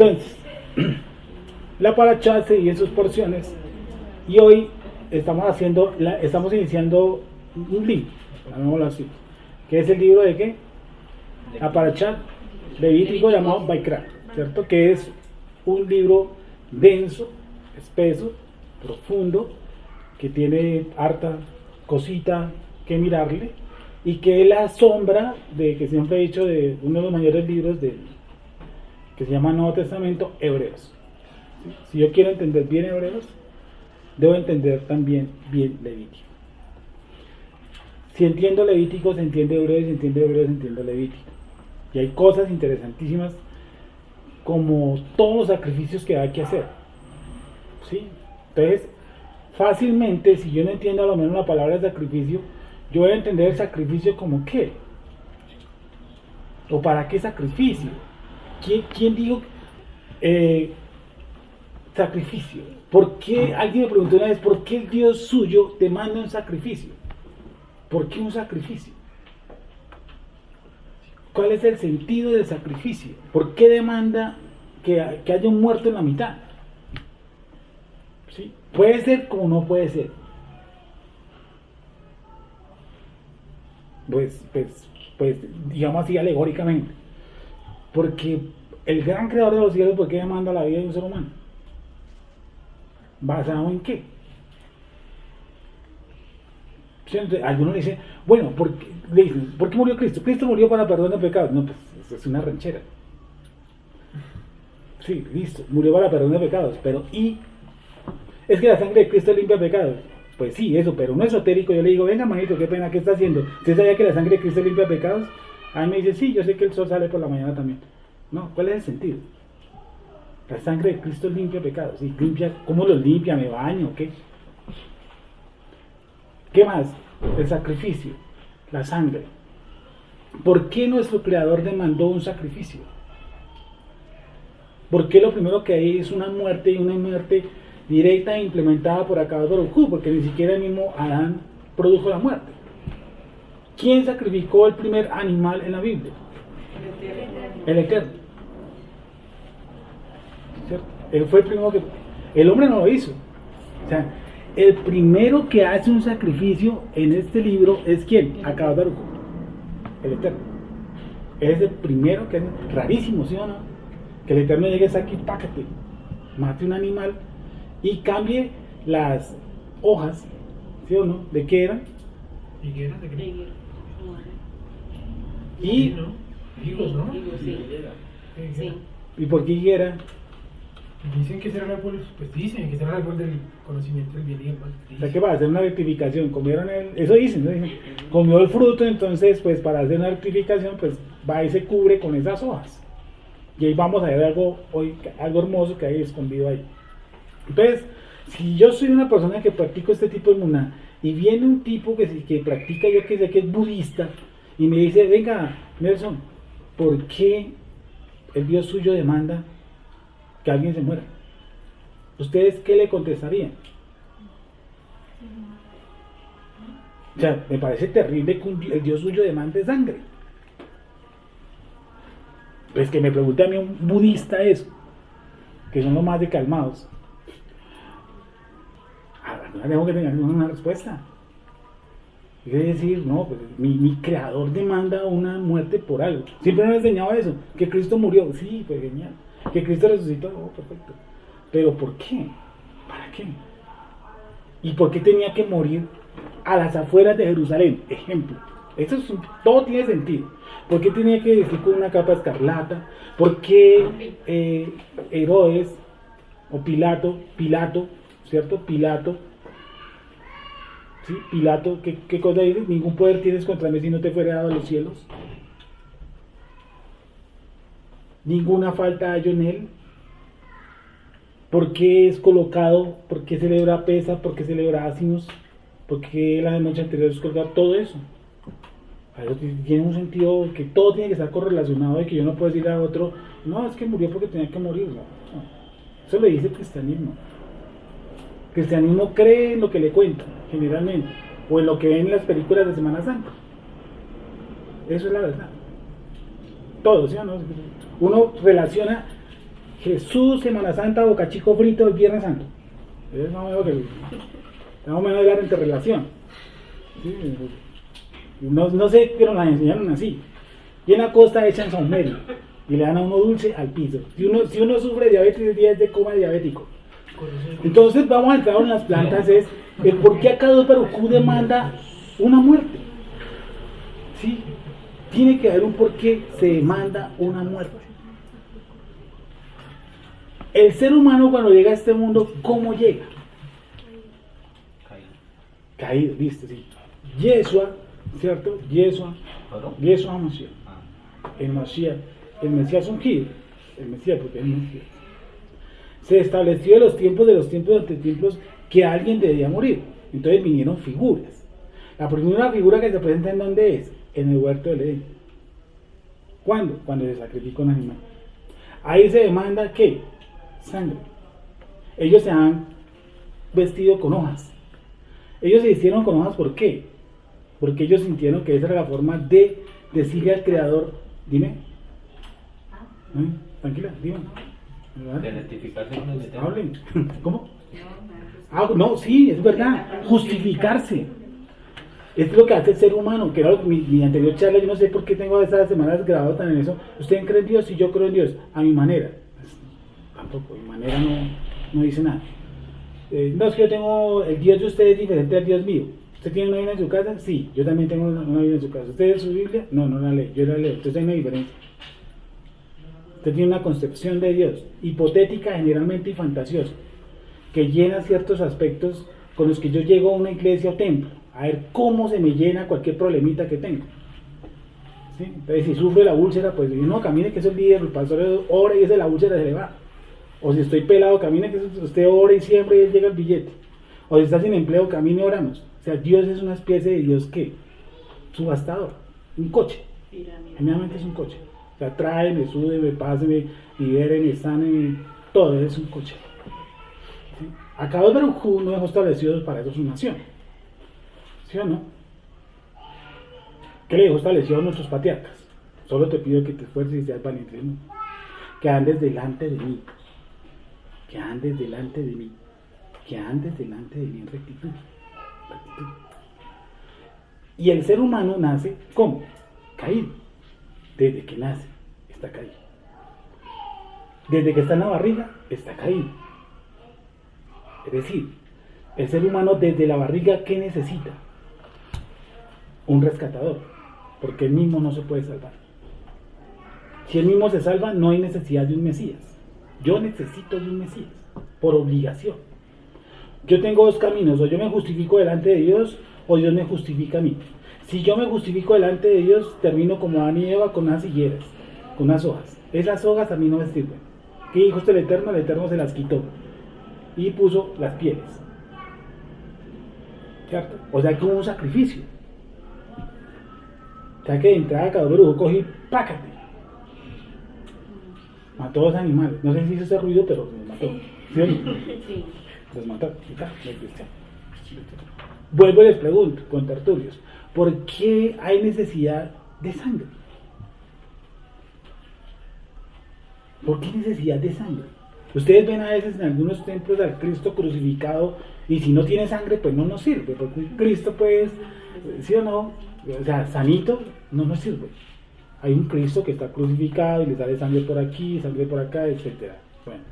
Entonces, la paracha se divide en sus porciones y hoy estamos iniciando un libro, llamémoslo así, que es el libro de ¿qué? La paracha Levítico llamado Vaikra, ¿cierto? Que es un libro denso, espeso, profundo, que tiene harta cosita que mirarle y que es la sombra de, que siempre he dicho, de uno de los mayores libros que se llama Nuevo Testamento, Hebreos. Si yo quiero entender bien Hebreos, debo entender también bien Levítico. Si entiendo Levítico, se entiende Hebreos, si entiende Hebreos, se entiende Levítico. Y hay cosas interesantísimas como todos los sacrificios que hay que hacer, ¿sí? Entonces, fácilmente, si yo no entiendo a lo menos la palabra sacrificio, yo voy a entender el sacrificio como ¿qué? ¿O para qué sacrificio? ¿Quién dijo sacrificio? ¿Por qué? Alguien me preguntó una vez, ¿por qué el Dios suyo demanda un sacrificio? ¿Por qué un sacrificio? ¿Cuál es el sentido del sacrificio? ¿Por qué demanda que haya un muerto en la mitad? ¿Sí? Puede ser como no puede ser. Pues digamos así alegóricamente. Porque el gran creador de los cielos, ¿por qué demanda la vida de un ser humano? ¿Basado en qué? Algunos dicen, bueno, ¿por qué murió Cristo? Cristo murió para perdón de pecados. No, pues eso es una ranchera. Sí, listo, murió para perdón de pecados, pero ¿y? Es que la sangre de Cristo limpia pecados. Pues sí, eso, pero no esotérico. Yo le digo, venga, manito, qué pena, ¿qué está haciendo? ¿Usted sabía que la sangre de Cristo limpia pecados? A mí me dice, sí, yo sé que el sol sale por la mañana también. No, ¿cuál es el sentido? La sangre de Cristo limpia pecados. ¿Y limpia? ¿Cómo los limpia? ¿Me baño? ¿Qué? ¿Qué más? El sacrificio, la sangre. ¿Por qué nuestro Creador demandó un sacrificio? ¿Por qué lo primero que hay es una muerte, y una muerte directa e implementada por Akadosh Baruj Hu? Porque ni siquiera el mismo Adán produjo la muerte. ¿Quién sacrificó el primer animal en la Biblia? El Eterno. ¿Cierto? Él fue el primero que... El hombre no lo hizo. O sea, el primero que hace un sacrificio en este libro es ¿quién? Akadosh Baruj Hu, el Eterno. Él es el primero que hace... Rarísimo, ¿sí o no? Que el Eterno llegue aquí, pácate, mate un animal y cambie las hojas, ¿sí o no? ¿De qué eran? Higueras de qué. Y... ¿no? Higos, ¿no? Sí. ¿Y por qué higuera? Dicen que será el árbol, pues dicen que será el árbol del conocimiento del bien y del mal. O sea, que para hacer una rectificación, comieron eso dicen, ¿no? Dicen, comió el fruto, entonces pues para hacer una rectificación pues va y se cubre con esas hojas. Y ahí vamos a ver algo hermoso que hay escondido ahí. Entonces, si yo soy una persona que practico este tipo de muná y viene un tipo que practica, yo que sé que es budista, y me dice, venga, Nelson, ¿por qué el Dios suyo demanda que alguien se muera? ¿Ustedes qué le contestarían? O sea, me parece terrible que el Dios suyo demande sangre. Pues que me pregunte a mí un budista eso, que son los más de calmados. Ahora tengo que tener una respuesta. Es decir, no, pues mi creador demanda una muerte por algo. Siempre me he enseñado eso, que Cristo murió, sí, pues genial. Que Cristo resucitó, oh, perfecto. Pero ¿por qué? ¿Para qué? ¿Y por qué tenía que morir a las afueras de Jerusalén? Ejemplo. Todo tiene sentido. ¿Por qué tenía que vestir con una capa escarlata? ¿Por qué Herodes o Pilato, ¿cierto? Pilato, ¿sí? Pilato, ¿qué cosa dice? Ningún poder tienes contra mí si no te fuera dado a los cielos. Ninguna falta hallo en él. ¿Por qué es colocado? ¿Por qué celebra pesa? ¿Por qué celebra ácimos? ¿Por qué la noche anterior es colgado? Todo eso. Eso tiene un sentido que todo tiene que estar correlacionado y que yo no puedo decir a otro, no, es que murió porque tenía que morir. No. Eso lo dice el cristianismo. El cristianismo cree en lo que le cuentan, generalmente, o en lo que ven en las películas de Semana Santa. Eso es la verdad. Todo, ¿sí o no? Uno relaciona Jesús, Semana Santa, Boca Chico frito el Viernes Santo. Es más o menos la interrelación. Sí, no sé, pero la enseñaron así. Y en la costa echan saumerio y le dan a uno dulce al piso. Si uno sufre de diabetes, el día es de coma diabético. Entonces vamos a entrar en las plantas, es el por qué acá Dos Barucú demanda una muerte. Sí, tiene que haber un por qué se demanda una muerte. El ser humano cuando llega a este mundo, ¿cómo llega? Caído, listo, sí. Yeshua, ¿cierto? Yeshua Mashiach. El Mashiach, el Mesías ungido, el Mesías, porque es el Mesías. Se estableció de los tiempos ante tiempos que alguien debía morir. Entonces vinieron figuras. La primera figura que se presenta ¿en dónde es? En el huerto del Edén. ¿Cuándo? Cuando se sacrifica un animal. Ahí se demanda ¿qué? Sangre. Ellos se han vestido con hojas. Ellos se hicieron con hojas, ¿por qué? Porque ellos sintieron que esa era la forma de decirle al Creador, dime. Tranquila, dime. De identificarse con el Eterno. Hablen. ¿Cómo? No, sí, es verdad. Justificarse. Esto es lo que hace el ser humano, que era mi anterior charla. Yo no sé por qué tengo estas semanas grabado tan en eso. ¿Ustedes creen en Dios? Y yo creo en Dios, a mi manera. Tampoco, mi manera no dice nada. No, es que yo tengo, el Dios de ustedes es diferente al Dios mío. ¿Usted tiene una Biblia en su casa? Sí, yo también tengo una Biblia en su casa. ¿Usted es su Biblia? No la leo, yo la leo. Entonces hay una diferencia. Usted tiene una concepción de Dios, hipotética generalmente y fantasiosa, que llena ciertos aspectos con los que yo llego a una iglesia o templo, a ver cómo se me llena cualquier problemita que tengo. ¿Sí? Entonces si sufre la úlcera, pues no, camine que eso es líder, el pastor ora y ese la úlcera se le va. O si estoy pelado, camine que usted ora y siempre y él llega el billete. O si está sin empleo, camine y oramos. O sea, Dios es una especie de Dios que, subastador, un coche. Generalmente es un coche. O sea, tráeme, súbeme, páseme, libéreme, sáneme, todo es un coche. ¿Sí? Acá Dos Barucú no dejó establecido para eso su nación. ¿Sí o no? ¿Qué le dejó establecido a nuestros patriarcas? Solo te pido que te esfuerces y seas valiente, ¿no? Que andes delante de mí. Que andes delante de mí. Que andes delante de mí en rectitud. Y el ser humano nace, ¿cómo? Caído. Desde que nace, está caído. Desde que está en la barriga, está caído. Es decir, el ser humano desde la barriga, ¿qué necesita? Un rescatador, porque él mismo no se puede salvar. Si él mismo se salva, no hay necesidad de un Mesías. Yo necesito de un Mesías, por obligación. Yo tengo dos caminos, o yo me justifico delante de Dios, o Dios me justifica a mí. Si yo me justifico delante de Dios, termino como Adán y Eva con unas higueras, con unas hojas. Esas hojas a mí no me sirven. ¿Qué dijo usted el Eterno? El Eterno se las quitó y puso las pieles. ¿Cierto? O sea que hubo un sacrificio. O sea que de entrada cada brujo cogí, pácate. Mató a los animales. No sé si hizo ese ruido, pero los mató. ¿Sí o no? Sí. Los mató. Vuelvo y les pregunto, con tertulios, ¿por qué hay necesidad de sangre? ¿Por qué necesidad de sangre? Ustedes ven a veces en algunos templos al Cristo crucificado y si no tiene sangre pues no nos sirve, porque Cristo pues, ¿sí o no? O sea, sanito no nos sirve. Hay un Cristo que está crucificado y le sale sangre por aquí, sangre por acá, etc. Bueno,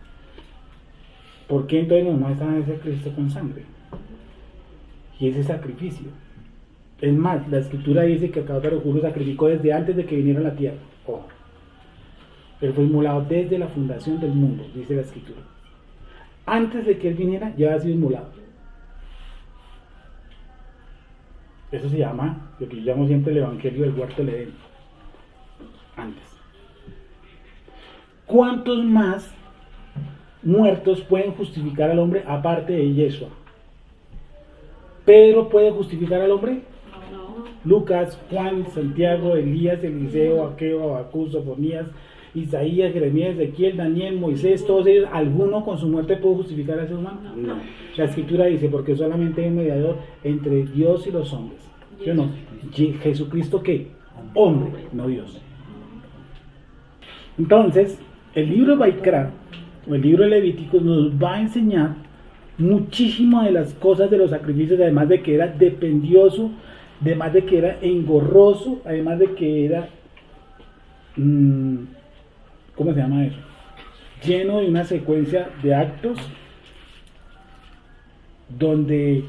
¿por qué entonces nos muestran a ese Cristo con sangre? Y ese sacrificio. Es más, la escritura dice que Akadosh Baruj Hu lo sacrificó desde antes de que viniera a la tierra. Ojo. Él fue inmolado desde la fundación del mundo, dice la escritura. Antes de que él viniera, ya había sido inmolado. Eso se llama, lo que yo llamo siempre el evangelio del huerto del Edén. Antes. ¿Cuántos más muertos pueden justificar al hombre aparte de Yeshua? ¿Pedro puede justificar al hombre? No. Lucas, Juan, Santiago, Elías, Eliseo, Aqueo, Abacús, Sofonías, Isaías, Jeremías, Ezequiel, Daniel, Moisés, todos ellos, ¿alguno con su muerte puede justificar al ser humano? No. La escritura dice, porque solamente hay un mediador entre Dios y los hombres. ¿Sí o no? Jesucristo, ¿qué? Hombre, no Dios. Entonces, el libro de Baikra o el libro de Levíticos nos va a enseñar muchísimas de las cosas de los sacrificios, además de que era dependioso, además de que era engorroso, además de que era, ¿cómo se llama eso? Lleno de una secuencia de actos donde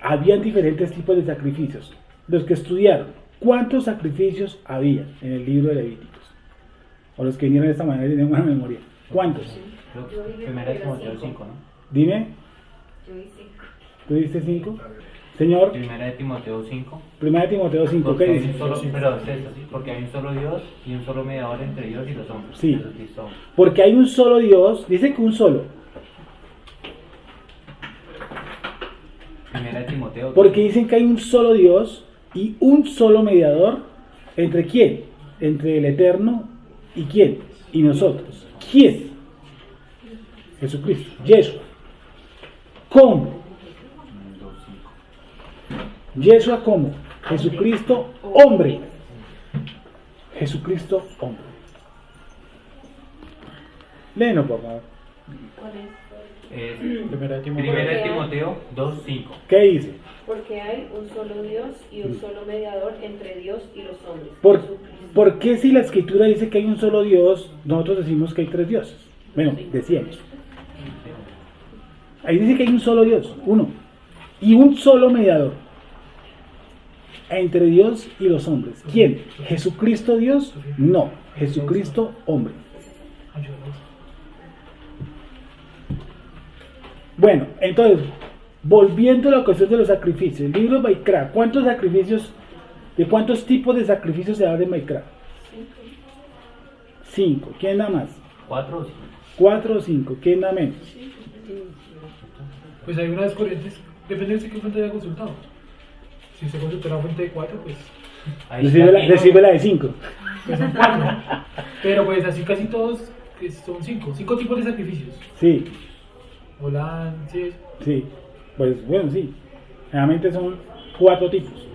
habían diferentes tipos de sacrificios. Los que estudiaron, ¿cuántos sacrificios había en el libro de Levíticos? O los que vinieron de esta manera y tienen buena memoria. ¿Cuántos? Primera de Timoteo 5, ¿no? Dime. Yo vi 5. ¿Tú diste 5? Señor, Primera de Timoteo 5. Primera de Timoteo 5, Porque ¿qué hay dice? un solo, pero es eso, sí, porque hay un solo Dios y un solo mediador entre Dios y los hombres. Sí. Jesucristo. Porque hay un solo Dios, dice que un solo. Primera de Timoteo. Porque dicen que hay un solo Dios y un solo mediador. ¿Entre quién? Entre el Eterno y quién. Y nosotros. ¿Quién? Jesucristo. Yeshua. ¿Cómo? 2:5. Yeshua ¿cómo? Jesucristo hombre. Jesucristo hombre. Léenos, por favor. ¿Cuál es? Primera de Timoteo 2:5. ¿Qué dice? Porque hay un solo Dios y un solo mediador entre Dios y los hombres. ¿Por qué si la escritura dice que hay un solo Dios, nosotros decimos que hay tres dioses? Bueno, decíamos. Ahí dice que hay un solo Dios, uno, y un solo mediador entre Dios y los hombres. ¿Quién? ¿Jesucristo Dios? No, Jesucristo hombre. Bueno, entonces, volviendo a la cuestión de los sacrificios, el libro de Baikra, ¿cuántos sacrificios, de cuántos tipos de sacrificios se habla en Baikra? 5. ¿Quién da más? 4 o 5. 4 o 5. ¿Quién da menos? Pues hay unas corrientes, depende de qué fuente haya consultado. Si usted consultó la fuente de 4, pues Recibe la de 5. son 4. Pero pues así casi todos son 5. 5 tipos de sacrificios. Sí, Hola, sí. sí. Pues bueno, sí. Realmente son 4 tipos.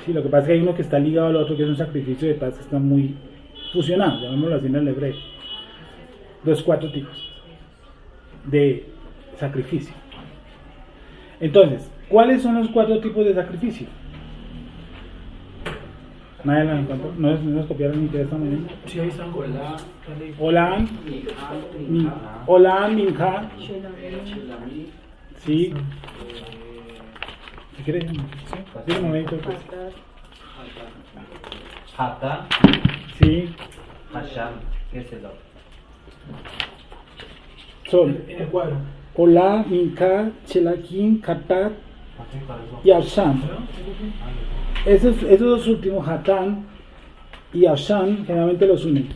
Sí, lo que pasa es que hay uno que está ligado al otro, que es un sacrificio de paz que está muy fusionado, llamémoslo así en el hebreo. Los 4 tipos de sacrificio. Entonces, ¿cuáles son los 4 tipos de sacrificio? Nadie la encontró. ¿No nos copiaron ni de esta manera? Sí, ahí están. Olán, Olán, Minja. Sí. ¿Qué quieres? Sí, un momento. Pues. Hatá, Sí. Hasham, ¿qué es el otro? Son En el cuadro. Olá, Minja, Chelaquín, Katat y Asham. Esos dos últimos, Hatán y Asham, generalmente los unen.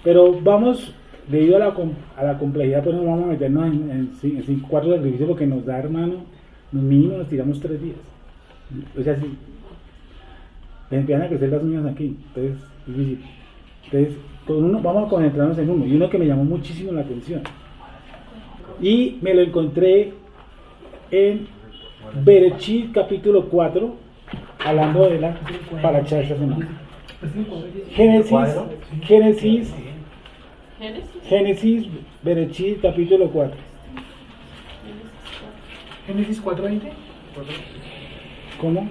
Pero vamos, debido a la complejidad, pues no vamos a meternos en 4 sacrificios porque nos da, hermano, mínimo nos tiramos 3 días. O sea, si les empiezan a crecer las uñas aquí, entonces es difícil. Entonces, con uno, vamos a concentrarnos en uno, y uno que me llamó muchísimo la atención. Y me lo encontré en Bereshit capítulo 4, hablando de la paracha de esta semana. Génesis, Bereshit capítulo 4. Génesis 4:20. ¿Cómo?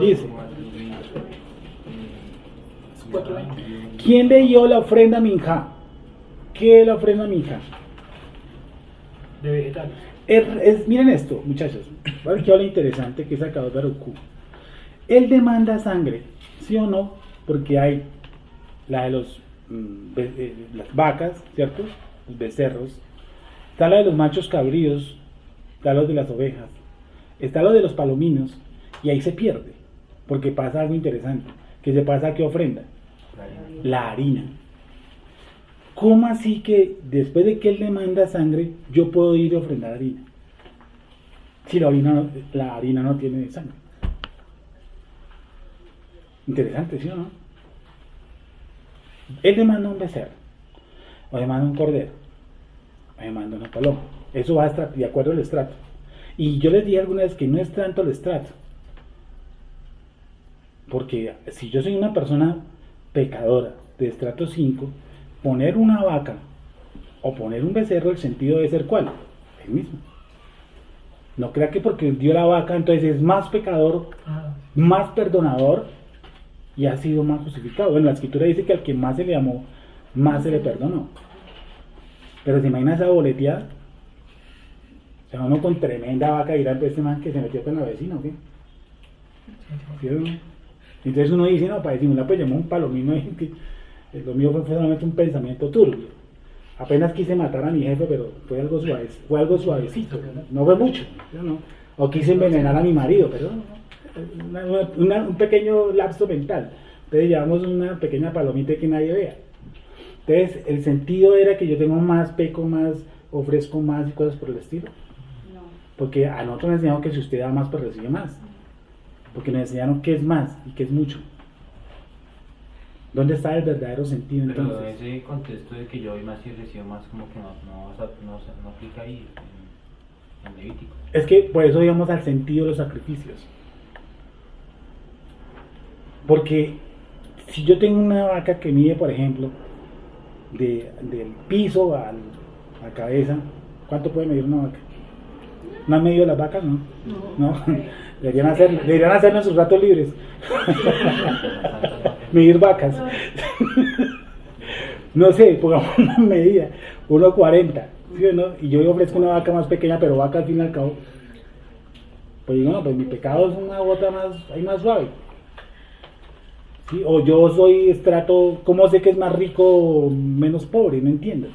Dice, 4:20. ¿quién le dio la ofrenda minja? ¿Qué es la ofrenda minja? De vegetales. Miren esto, muchachos, ¿vale? Que habla interesante que es sacado de Barucú. Él demanda sangre, ¿sí o no? Porque hay la de las vacas, ¿cierto? Los becerros. Está la de los machos cabríos, está los de las ovejas, está lo de los palominos, y ahí se pierde, porque pasa algo interesante. ¿Qué se pasa? ¿Qué ofrenda? La harina. ¿Cómo así que después de que él le manda sangre, yo puedo ir a ofrendar harina? Si la harina no tiene sangre. Interesante, ¿sí o no? Él le manda un becerro, o le manda un cordero, o le manda una paloma. Eso va de acuerdo al estrato. Y yo les dije alguna vez que no es tanto el estrato. Porque si yo soy una persona pecadora de estrato 5, poner una vaca o poner un becerro, el sentido debe ser ¿cuál? El mismo. No crea que porque dio la vaca entonces es más pecador, más perdonador y ha sido más justificado. Bueno, la escritura dice que al que más se le amó, más se le perdonó. Pero se imagina esa boleteada. O sea, uno con tremenda vaca dirá, pues este man que se metió con la vecina, ¿o qué? ¿Sí o no? Entonces uno dice, no, para disimular pues llamó un palomino y que lo mío fue solamente un pensamiento turbio. Apenas quise matar a mi jefe, pero fue algo suave, fue algo suavecito, no fue mucho, ¿sí o no? O quise envenenar a mi marido, pero un pequeño lapso mental. Entonces llevamos una pequeña palomita que nadie vea. Entonces el sentido era que yo tengo más, peco más, ofrezco más y cosas por el estilo. No. Porque a nosotros nos enseñaron que si usted da más, pues recibe más. Porque nos enseñaron qué es más y qué es mucho. ¿Dónde está el verdadero sentido Pero entonces? ese contexto de que yo doy más y recibo más, como que no aplica ahí en Levítico. Es que por eso íbamos al sentido de los sacrificios. Porque si yo tengo una vaca que mide, por ejemplo, del piso a la cabeza, ¿cuánto puede medir una vaca? ¿No han medido las vacas? No. ¿No? Deberían hacerlo en sus ratos libres. Medir vacas. No sé, pongamos una medida, 1.40, ¿sí o no? Y yo ofrezco una vaca más pequeña, pero vaca al fin y al cabo. Pues digo, no, pues mi pecado es una gota más suave. ¿Sí? O yo soy estrato, ¿cómo sé que es más rico o menos pobre? No entiendo.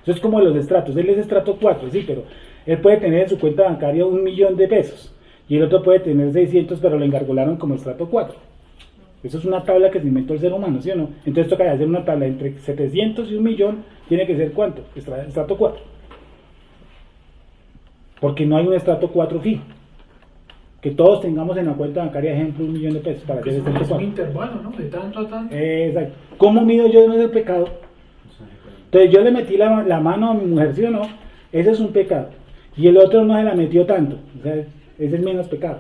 Eso es como los estratos. Él es estrato 4, sí, pero él puede tener en su cuenta bancaria 1.000.000 de pesos. Y el otro puede tener 600, pero lo engargolaron como estrato 4. Eso es una tabla que se inventó el ser humano, ¿sí o no? Entonces toca hacer una tabla entre 700 y 1.000.000, tiene que ser ¿cuánto? Estrato 4. Porque no hay un estrato 4 fijo. Que todos tengamos en la cuenta bancaria, ejemplo, 1.000.000 de pesos para hacer Es estrato un 4. intervalo, ¿no? De tanto a tanto. Exacto. ¿Cómo mido yo en el pecado? Entonces yo le metí la mano a mi mujer, ¿sí o no? Ese es un pecado. Y el otro no se la metió tanto. O sea, ese es menos pecado.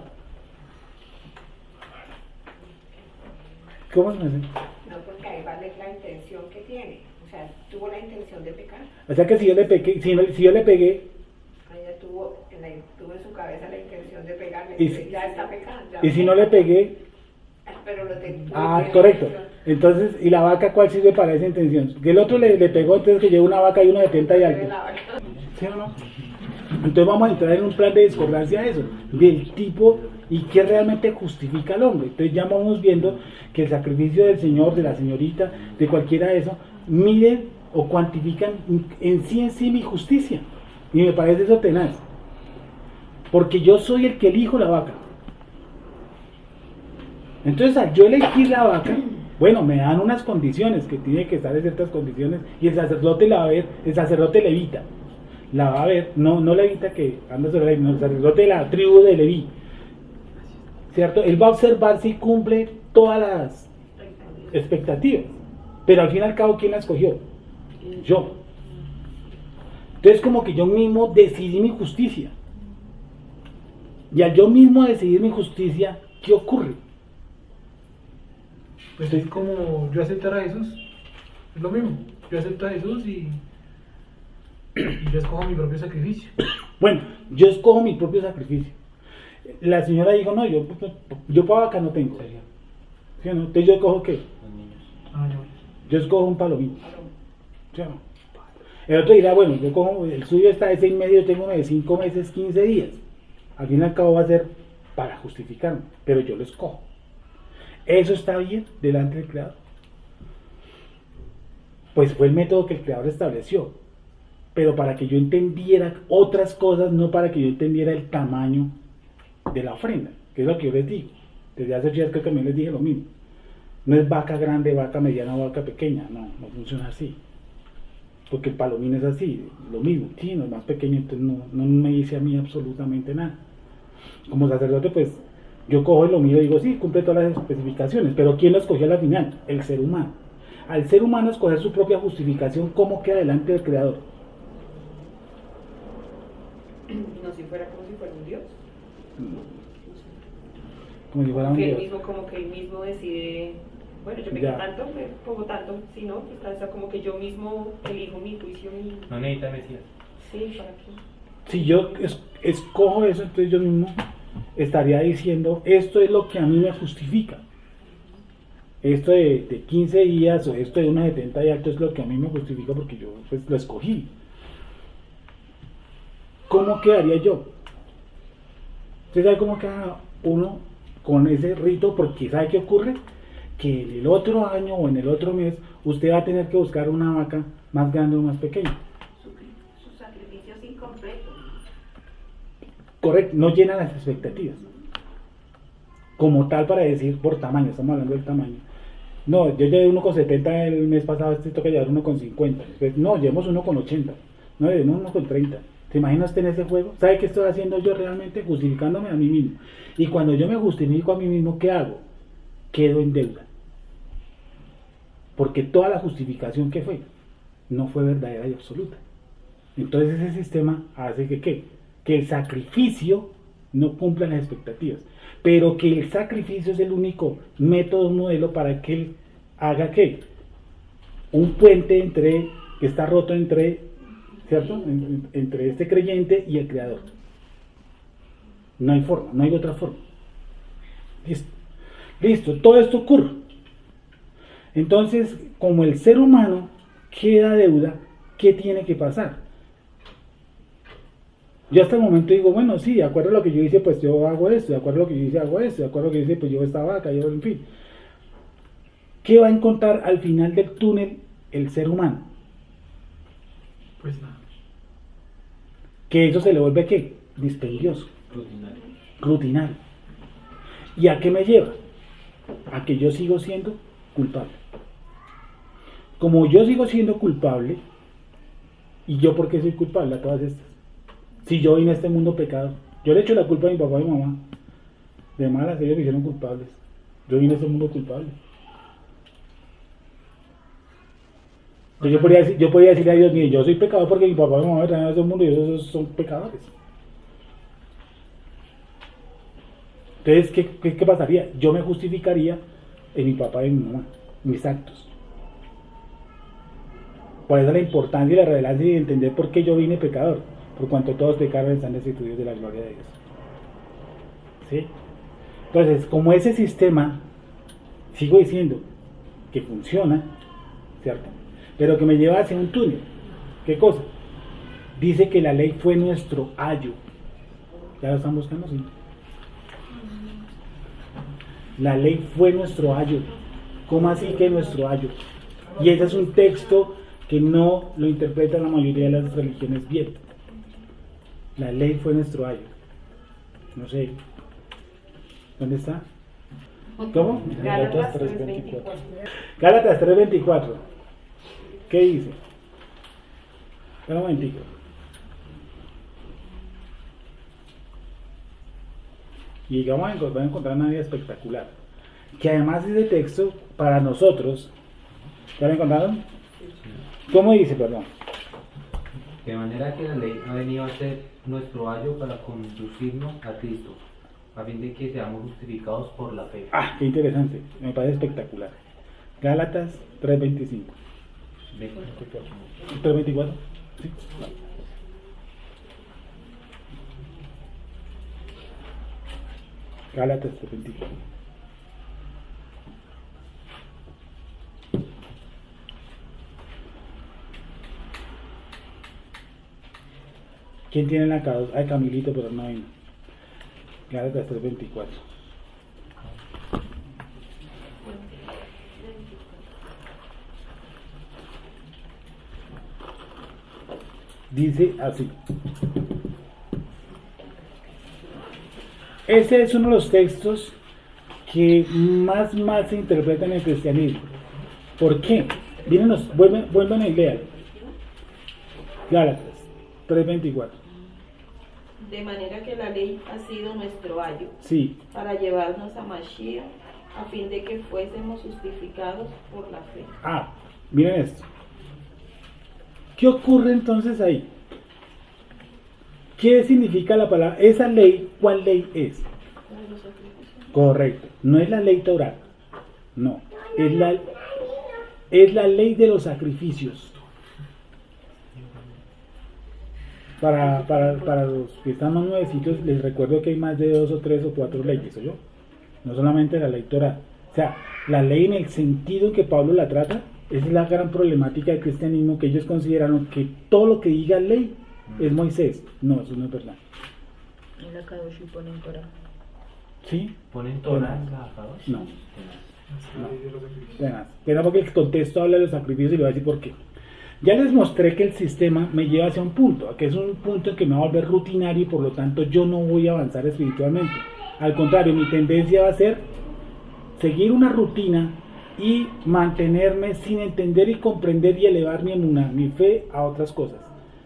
¿Cómo se me hace? No, porque ahí vale la intención que tiene. O sea, tuvo la intención de pecar. O sea que si yo le pegué, si yo le pegué, Ella tuvo en su cabeza la intención de pegarle. Y Dice, ya está pecando. y si no le pegué, Pero lo tuvo ah, bien correcto. la intención. Entonces, ¿y la vaca cuál sirve para esa intención? Que el otro le pegó, entonces que lleva una vaca y uno de 70 y alto. ¿Sí o no? Entonces vamos a entrar en un plan de discordancia de eso, del tipo y que realmente justifica al hombre. Entonces ya vamos viendo que el sacrificio del señor, de la señorita, de cualquiera de eso, miden o cuantifican en sí mi justicia. Y me parece eso tenaz. Porque yo soy el que elijo la vaca. Entonces al yo elegir la vaca, bueno, me dan unas condiciones, que tiene que estar en ciertas condiciones, y el sacerdote la va a ver, el sacerdote levita. La va a ver, no levita que anda sobre la, no, el sacerdote de la tribu de Leví, ¿cierto? Él va a observar si cumple todas las expectativas, pero al fin y al cabo, ¿quién la escogió? Yo. Entonces como que yo mismo decidí mi justicia, y al yo mismo decidir mi justicia, ¿qué ocurre? Pues es como yo aceptar a Jesús. Es lo mismo. Yo acepto a Jesús y yo escojo mi propio sacrificio. Bueno, yo escojo mi propio sacrificio. La señora dijo, no, yo para vaca no tengo. ¿Sí o no? Entonces yo escojo ¿qué? Los niños. Ah, no. Yo escojo un palomino. ¿Sí o no? El otro dirá, bueno, yo cojo, el suyo está de 6 meses, yo tengo de 5 meses, 15 días. Al fin y al cabo va a ser para justificarme, pero yo lo escojo. ¿Eso está bien delante del Creador? Pues fue el método que el Creador estableció, pero para que yo entendiera otras cosas, no para que yo entendiera el tamaño de la ofrenda, que es lo que yo les digo. Desde hace días creo que también les dije lo mismo. No es vaca grande, vaca mediana, vaca pequeña, no funciona así. Porque el palomino es así, lo mismo, sí, no es más pequeño, entonces no me dice a mí absolutamente nada. Como sacerdote, pues, yo cojo y lo miro y digo, sí, cumple todas las especificaciones, pero ¿quién lo escogió a la final? El ser humano. Al ser humano escoger su propia justificación, ¿cómo queda delante del Creador? No, si fuera como si fuera un Dios. Como si fuera un Que Dios. como que él mismo decide Bueno, yo pequé Ya. tanto, como tanto, si no, o sea, como que yo mismo elijo mi juicio y... No necesita Mesías. Sí, ¿para qué? Si yo escojo eso, entonces yo mismo estaría diciendo, esto es lo que a mí me justifica. Esto de 15 días o esto de unos 70 días, esto es lo que a mí me justifica porque yo pues lo escogí. ¿Cómo quedaría yo? ¿Usted sabe cómo queda uno con ese rito? Porque ¿sabe qué ocurre? Que en el otro año o en el otro mes usted va a tener que buscar una vaca más grande o más pequeña. Su sacrificio es incompleto. Correcto, no llena las expectativas. Como tal para decir por tamaño, estamos hablando del tamaño. No, yo llevé 1,70 el mes pasado, este toca llevar 1,50. Pues, no, llevemos 1,80. No, llevemos 1,30. ¿Se imagina usted en ese juego? ¿Sabe qué estoy haciendo yo realmente? Justificándome a mí mismo. Y cuando yo me justifico a mí mismo, ¿qué hago? Quedo en deuda. Porque toda la justificación que fue, no fue verdadera y absoluta. Entonces ese sistema hace que ¿qué? Que el sacrificio no cumpla las expectativas. Pero que el sacrificio es el único método, modelo para que él haga ¿qué? Un puente entre, que está roto entre, ¿cierto? Entre este creyente y el creador. No hay forma, no hay otra forma. Listo. Listo, todo esto ocurre. Entonces, como el ser humano queda deuda, ¿qué tiene que pasar? Yo hasta el momento digo, bueno, sí, de acuerdo a lo que yo hice, pues yo hago esto, de acuerdo a lo que yo hice, hago esto, de acuerdo a lo que yo hice, pues yo esta vaca, yo, en fin. ¿Qué va a encontrar al final del túnel el ser humano? Pues nada. Que eso se le vuelve, ¿qué? Dispendioso, Rutinario. rutinario. ¿Y a qué me lleva? A que yo sigo siendo culpable. Como yo sigo siendo culpable, ¿y yo por qué soy culpable a todas estas? Si yo vine a este mundo pecado, yo le echo la culpa a mi papá y mi mamá. De malas, ellos me hicieron culpables. Yo vine a este mundo culpable. Entonces yo podría decirle a Dios, mire, yo soy pecador porque mi papá y mi mamá me trajeron a este mundo y ellos son pecadores. Entonces, ¿qué pasaría? Yo me justificaría en mi papá y mi mamá, mis actos. Por eso la importancia y la relevancia de entender por qué yo vine pecador, por cuanto todos pecaron están destituidos de la gloria de Dios. ¿Sí? Entonces, como ese sistema, sigo diciendo que funciona, ¿cierto? Pero que me lleva hacia un túnel. ¿Qué cosa? Dice que la ley fue nuestro ayo. ¿Ya lo están buscando? Sí. La ley fue nuestro ayo. ¿Cómo así que nuestro ayo? Y ese es un texto que no lo interpreta la mayoría de las religiones bien. La ley fue nuestro ayo. No sé. ¿Dónde está? ¿Cómo? Gálatas 3:24. 3:24. Gálatas 3:24. ¿Qué dice? Espera un momentico. Y vamos a encontrar una vida espectacular. Que además ese texto, para nosotros, ¿ya lo encontraron? ¿Cómo dice, perdón? De manera que la ley ha venido a ser nuestro ayo para conducirnos a Cristo, a fin de que seamos justificados por la fe. Ah, qué interesante, me parece espectacular. Gálatas 3:25. 3:24. Sí. Gálatas 3:24. ¿Quién tiene la cabeza? Ay, Camilito, pero no hay. Gálatas 3:24. Dice así. Ese es uno de los textos que más se interpretan en el cristianismo. ¿Por qué? Vuelvan a leer. Gálatas 3:24. De manera que la ley ha sido nuestro ayo Sí, para llevarnos a Mashiach, a fin de que fuésemos justificados por la fe. miren esto. ¿Qué ocurre entonces ahí? ¿Qué significa la palabra? Esa ley, ¿cuál ley es? Correcto, no es la ley Torah, no. es la ley de los sacrificios. Para los que están más nuevecitos, les recuerdo que hay más de 2 o 3 o 4 leyes, ¿oyó? No solamente la ley Torah. O sea, la ley en el sentido en que Pablo la trata, esa es la gran problemática del cristianismo, que ellos consideraron que todo lo que diga ley es Moisés. No, eso no es verdad. En la Kadosh ponen Torah. ¿Sí? ¿Ponen Torah en la Kadosh? No. De los sacrificios. Tenaz. Pero porque el contexto habla de los sacrificios y le voy a decir por qué. Ya les mostré que el sistema me lleva hacia un punto, que es un punto en que me va a volver rutinario y por lo tanto yo no voy a avanzar espiritualmente. Al contrario, mi tendencia va a ser seguir una rutina y mantenerme sin entender y comprender y elevar mi emuná, mi fe a otras cosas.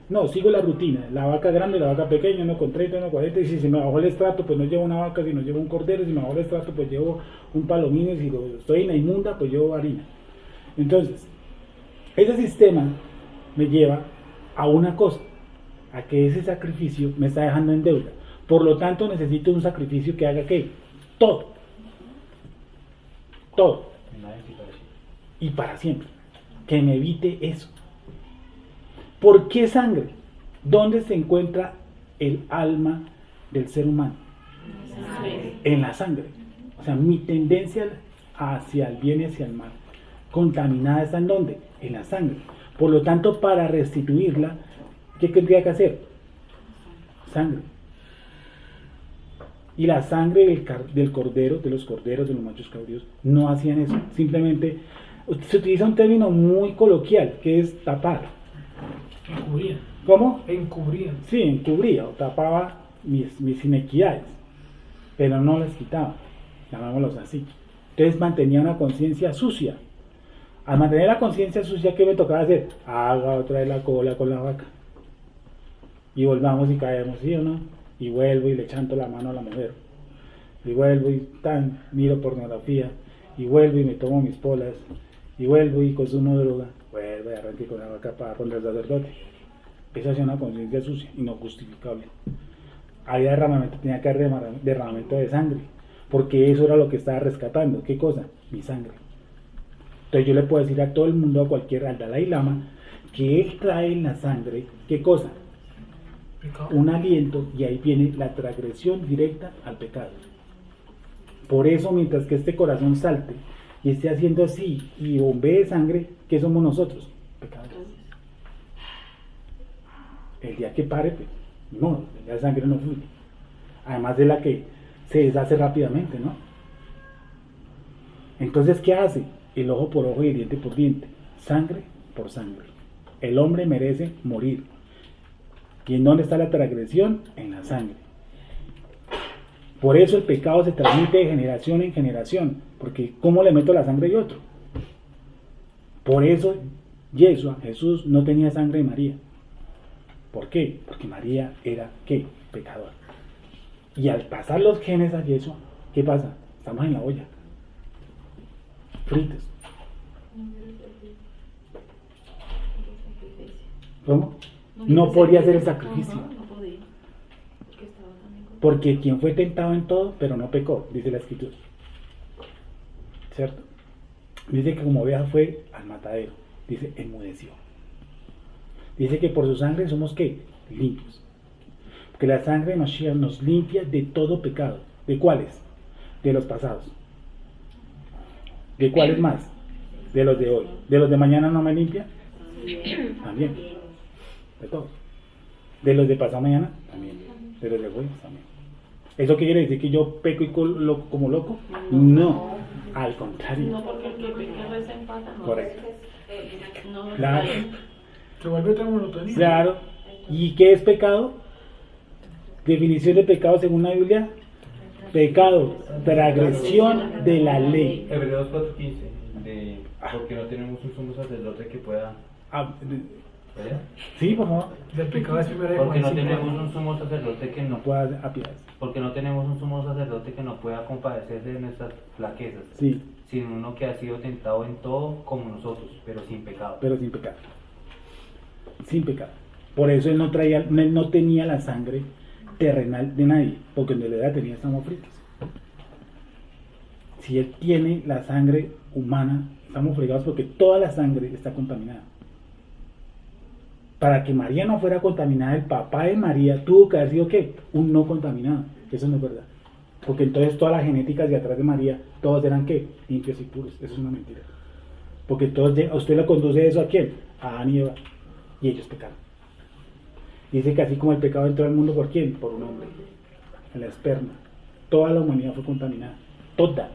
No, sigo la rutina, la vaca grande, la vaca pequeña, uno con 30, uno con 40, y si se me bajó el estrato, pues no llevo una vaca, si no llevo un cordero, si me bajó el estrato, pues llevo un palomino, y si estoy en la inmunda, pues llevo harina. Entonces, ese sistema me lleva a una cosa, a que ese sacrificio me está dejando en deuda. Por lo tanto, necesito un sacrificio que haga ¿qué? Todo. Todo. Y para siempre. Que me evite eso. ¿Por qué sangre? ¿Dónde se encuentra el alma del ser humano? En la sangre. O sea, mi tendencia hacia el bien y hacia el mal, contaminada, ¿está en dónde? En la sangre. Por lo tanto, para restituirla, ¿qué tendría que hacer? Sangre. Y la sangre del cordero, de los corderos, de los machos cabríos, no hacían eso. Simplemente se utiliza un término muy coloquial, que es tapar. Encubrían. ¿Cómo? Encubrían. Sí, encubría o tapaba mis inequidades, pero no las quitaba, llamémoslos así. Entonces mantenía una conciencia sucia. Al mantener la conciencia sucia, ¿qué me tocaba hacer? Haga otra vez la cola con la vaca. Y volvamos y caemos, ¿sí o no? Y vuelvo y le chanto la mano a la mujer. Y vuelvo y miro pornografía. Y vuelvo y me tomo mis polas. Y vuelvo y consumo droga. Vuelvo y arranque con la vaca para poner el sacerdote. Esa es una conciencia sucia y no justificable. Había derramamiento, tenía que haber derramamiento de sangre. Porque eso era lo que estaba rescatando. ¿Qué cosa? Mi sangre. Entonces yo le puedo decir a todo el mundo, a cualquier, al Dalai Lama, que él trae en la sangre, ¿qué cosa? Pecado. Un aliento, y ahí viene la transgresión directa al pecado. Por eso, mientras que este corazón salte y esté haciendo así y bombee sangre, ¿qué somos nosotros? Pecadores. El día que pare, pues, no, la sangre no fluye. Además de la que se deshace rápidamente, ¿no? Entonces, ¿qué hace? El ojo por ojo y el diente por diente, sangre por sangre. El hombre merece morir. ¿Y en dónde está la transgresión? En la sangre. Por eso el pecado se transmite de generación en generación, porque ¿cómo le meto la sangre de otro? Por eso Yeshua, Jesús, no tenía sangre de María. ¿Por qué? Porque María era, ¿qué? Pecadora. Y al pasar los genes a Yeshua, ¿qué pasa? Estamos en la olla. Fritos. ¿Cómo? No podía hacer el sacrificio. No podía. Porque quien fue tentado en todo, pero no pecó, dice la escritura. ¿Cierto? Dice que como oveja fue al matadero. Dice, enmudeció. Dice que por su sangre somos, ¿qué? Limpios. Porque la sangre de Mashiach nos limpia de todo pecado. ¿De cuáles? De los pasados. ¿De cuáles más? De los de hoy. ¿De los de mañana no me limpia? También. De todos. ¿De los de pasado mañana? También. ¿De los de hoy? También. ¿Eso qué quiere decir? ¿Que yo peco y como loco? No. Al contrario. No, porque el que peca reza en pata, no. Correcto. No, Claro. Se vuelve otra monotonía. Claro. ¿Y qué es pecado? Definición de pecado según la Biblia. Pecado, transgresión de la ley. Hebreos 4:15, porque no tenemos un sumo sacerdote que pueda... Ah, ¿verdad? sí, por favor. Del pecado es primera de Porque Juan no 5. tenemos un sumo sacerdote que no No pueda apiadarse. Porque no tenemos un sumo sacerdote que no pueda compadecerse de nuestras flaquezas, Sí, sino uno que ha sido tentado en todo como nosotros, pero sin pecado. pero sin pecado. Sin pecado. Por eso él no tenía la sangre terrenal de nadie, porque en realidad tenía estamos fritos. Si él tiene la sangre humana, estamos fregados porque toda la sangre está contaminada. Para que María no fuera contaminada, el papá de María tuvo que haber sido ¿qué? Un no contaminado. Eso no es verdad. Porque entonces todas las genéticas de atrás de María, todos eran ¿qué? Limpios y puros. Eso es una mentira. Porque a usted le conduce eso ¿a quién? A Adán y Eva. Y ellos pecaron. Dice que así como el pecado entró al mundo, ¿por quién? Por un hombre. El esperma. Toda la humanidad fue contaminada. Toda.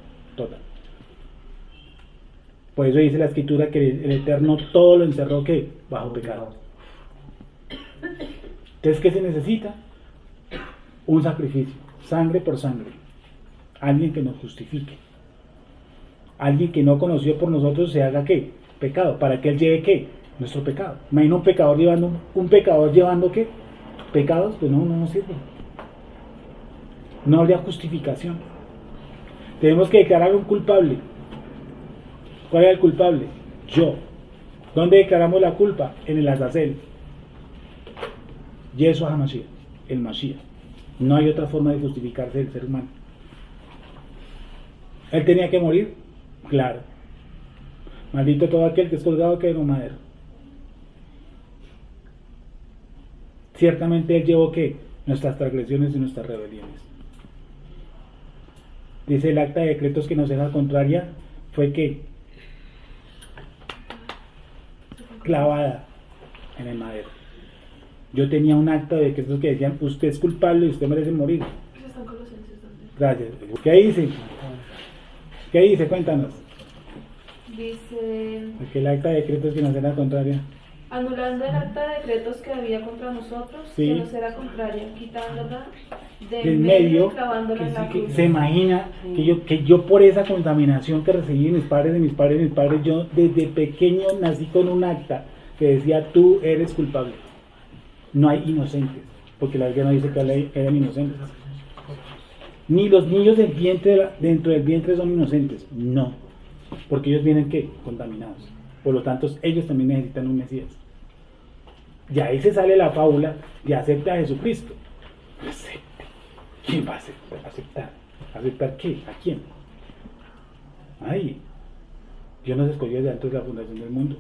Por eso dice la Escritura que el Eterno todo lo encerró ¿qué? Bajo pecado. Entonces, ¿qué se necesita? Un sacrificio, sangre por sangre. Alguien que nos justifique. Alguien que no conoció por nosotros se haga ¿qué? Pecado. Para que Él lleve ¿qué? Nuestro pecado. Imagina un pecador llevando ¿qué? Pecados, pues no sirve. No habría justificación. Tenemos que declarar un culpable. ¿Cuál es el culpable? Yo. ¿Dónde declaramos la culpa? En el Azazel. Yeshua HaMashiach, el Mashiach. No hay otra forma de justificarse del ser humano. ¿Él tenía que morir? Claro. Maldito todo aquel que es colgado que en un madero. Ciertamente Él llevó ¿qué? Nuestras transgresiones y nuestras rebeliones. Dice el acta de decretos que nos deja contraria fue que clavada en el madero. Yo tenía un acta de decretos que decían usted es culpable y usted merece morir. Gracias. ¿Qué dice? ¿Qué dice? Cuéntanos. Dice, Porque el acta de decretos que nos era contraria. anulando el acta de decretos que había contra nosotros, Sí. que nos era contraria, quitándola Del del medio, medio y clavándola en la cruz. se imagina que yo por esa contaminación que recibí de mis padres, yo desde pequeño nací con un acta que decía tú eres culpable. No hay inocentes, porque la Biblia no dice que eran inocentes. Ni los niños dentro del vientre son inocentes, no, porque ellos vienen ¿qué? Contaminados. Por lo tanto, ellos también necesitan un Mesías. Y ahí se sale la fábula de acepta a Jesucristo. Acepte. ¿Quién va a aceptar? ¿Aceptar qué? ¿A quién? Ahí. Dios nos escogió desde antes de la fundación del mundo.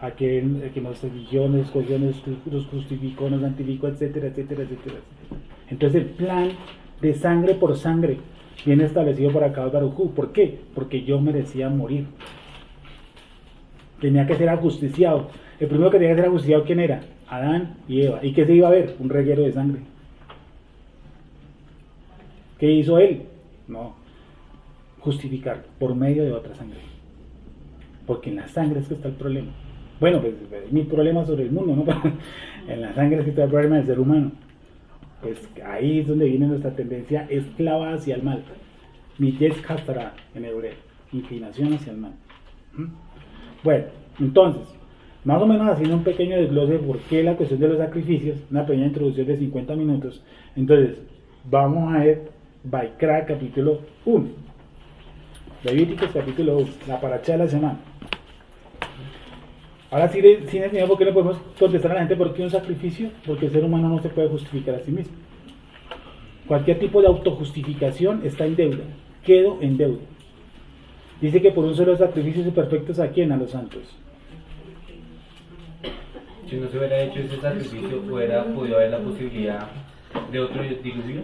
Aquel que nos eligió, nos escogió, nos justificó, nos santificó, etcétera, etcétera, etcétera. Entonces el plan de sangre por sangre viene establecido por acá Baruj Hu. ¿Por qué? Porque yo merecía morir. Tenía que ser ajusticiado. El primero que tenía que ser ajusticiado, ¿quién era? Adán y Eva. ¿Y qué se iba a ver? Un reguero de sangre. ¿Qué hizo él? No, justificarlo por medio de otra sangre. Porque en la sangre es que está el problema. Bueno, pues mi problema sobre el mundo, ¿no? En la sangre es que está el problema del ser humano. Pues ahí es donde viene nuestra tendencia esclava hacia el mal. Mites Kastara en hebreo, inclinación hacia el mal. Bueno, entonces, más o menos haciendo un pequeño desglose de por qué la cuestión de los sacrificios, una pequeña introducción de 50 minutos. Entonces, vamos a ver Vaikra capítulo 1. Levíticos capítulo 1, la paracha de la semana. Ahora sí, sin enseñar por qué no podemos contestar a la gente por qué un sacrificio, porque el ser humano no se puede justificar a sí mismo. Cualquier tipo de autojustificación está en deuda, quedo en deuda. Dice que por un solo sacrificio y perfectos ¿a quién? A los santos. Si no se hubiera hecho ese sacrificio, hubiera podido haber la posibilidad de otro diluvio,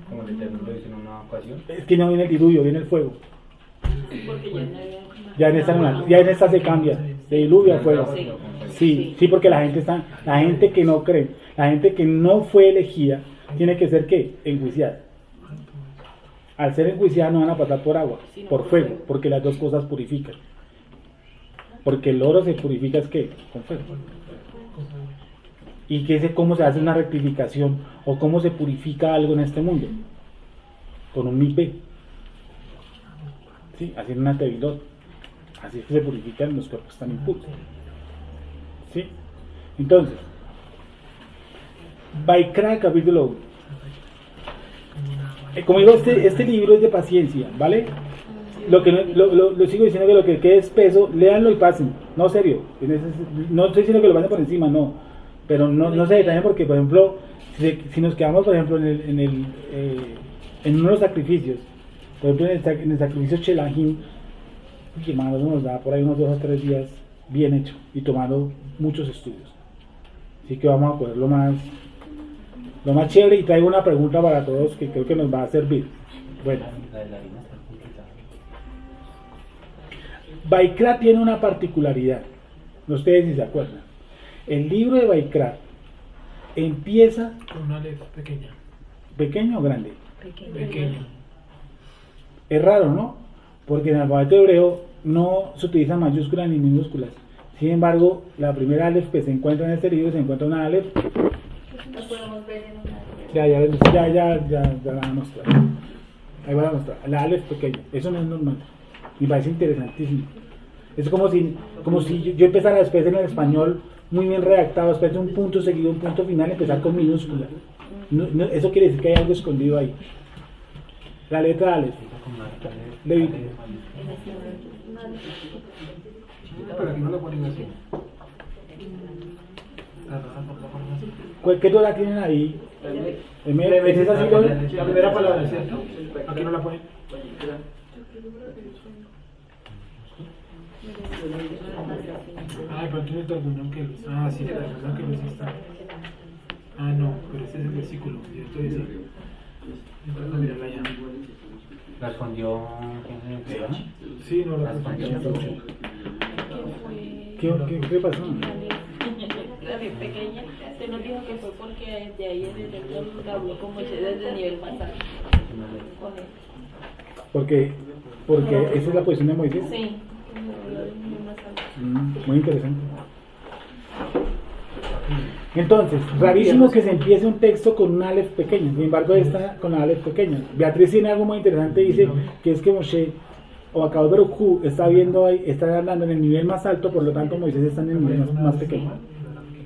como el Eterno lo dice en una ocasión. Es que no viene el diluvio, viene el fuego. Porque ya no había- Ya en esta se cambia, de diluvio a fuego. Sí, porque la gente que no cree, la gente que no fue elegida, tiene que ser ¿qué? Enjuiciada. Al ser enjuiciada no van a pasar por agua, por fuego, porque las dos cosas purifican. Porque el oro se purifica es ¿qué? Con fuego. ¿Y cómo se hace una rectificación o cómo se purifica algo en este mundo? Con un mikveh. Sí, haciendo una tevilot. Así es que se purifican los cuerpos tan impuros. ¿Sí? Entonces, Vaikra capítulo 1. Como digo, este libro es de paciencia, ¿vale? Lo sigo diciendo que lo que quede espeso, léanlo y pasen. No, serio. No estoy diciendo que lo pasen por encima, no. Pero no se detallen porque, por ejemplo, si nos quedamos, por ejemplo, en uno de los sacrificios, por ejemplo, en el sacrificio Chelahim, y hermano, eso nos da por ahí unos 2 o 3 días bien hecho y tomando muchos estudios. Así que vamos a poner lo más chévere y traigo una pregunta para todos que creo que nos va a servir. Bueno, La de la harina está complicada. Baikra tiene una particularidad, no ustedes si se acuerdan. El libro de Baikra empieza Con una letra pequeña. pequeño o grande. Pequeña. Es raro, ¿no? Porque en el alfabeto hebreo no se utilizan mayúsculas ni minúsculas. Sin embargo, la primera Aleph que se encuentra en este libro se encuentra una Aleph. Lo podemos ver en una. Ya la van a mostrar. Ahí van a mostrar. La Aleph pequeña. Eso no es normal. Me parece interesantísimo. Es como si yo empezara después en el español muy bien redactado, después de un punto seguido, un punto final, empezar con minúsculas. Eso quiere decir que hay algo escondido ahí. La letra Aleph. Levítico. Pero aquí no lo ponen así. La ponen así. ¿Qué Torah tienen ahí? ¿Es esa así, La primera palabra, ¿cierto? Aquí no la ponen. Ay, pero tú no te acuerdas que los. Ah, sí, te acuerdas que los está. Ah, no, pero ese es el versículo. Yo estoy diciendo. Entonces no mirarla ya. La escondió. Sí, no la escondió. ¿Qué pasó? La bien pequeña, usted nos dijo que fue porque de ahí en el templo habló con Moisés desde el nivel más alto. Con él. Porque esa es la posición de Moisés. Sí, Muy interesante. Entonces, rarísimo que se empiece un texto con una Aleph pequeña. Sin embargo, esta con la Aleph pequeña. Beatriz tiene algo muy interesante, dice que es que Moshe o Akadosh Baruj Hu está viendo ahí, está hablando en el nivel más alto, por lo tanto Moisés está en el nivel más pequeño.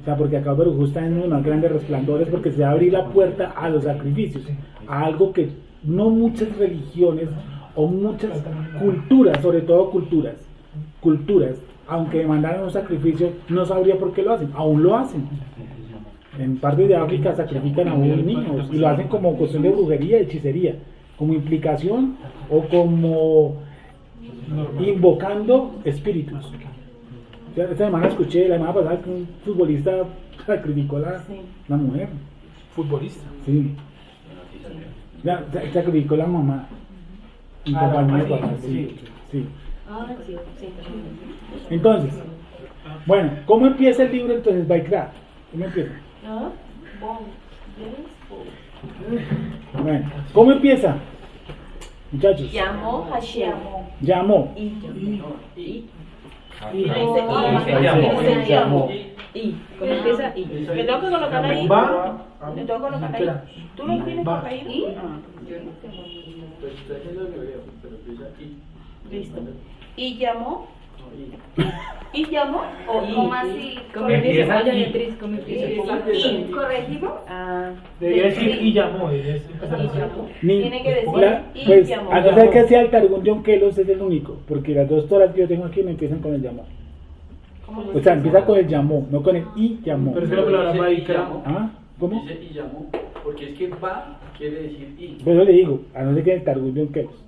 O sea, porque Akadosh Baruj Hu está en los más grandes resplandores, porque se va a abrir la puerta a los sacrificios, a algo que no muchas religiones o muchas culturas, sobre todo culturas, aunque demandaran un sacrificio, no sabría por qué lo hacen, aún lo hacen. En partes de África sacrifican a unos niños y lo hacen como cuestión de brujería, hechicería, como implicación o como invocando espíritus. Esta semana escuché, la semana pasada, que un futbolista sacrificó a la mujer. Futbolista. Sí. Sacrificó a la mamá. En compañía de papá, sí. Entonces, bueno, ¿cómo empieza el libro entonces, Baikra? ¿Cómo empieza? Bueno, ¿cómo empieza? Muchachos. Llamó Hashem. Llamó. Llamó. ¿Cómo empieza? ¿Me tengo que colocar ahí? Va. ¿Me tengo que colocar ahí? ¿Tú lo tienes por ahí? Listo. ¿Y llamó? ¿Y llamó? ¿Cómo así? ¿Cómo empieza? Empieza Oye, y- Beatriz, ¿cómo empieza? ¿Y corregimos? Ah, Debería decir y llamó. Debería decir. y llamó. Ni- Tiene que decir y pues, llamó. a no ser que sea el Targum de Onkelos es el único, porque las dos toras que yo tengo aquí me empiezan con el llamó. O sea, empieza con el llamó, no con el y llamó. Pero es que la palabra Baikra. ¿Ah? ¿Cómo? Dice y llamó, porque es que va quiere decir y. Pues yo le digo, a no ser que el Targum de Onkelos.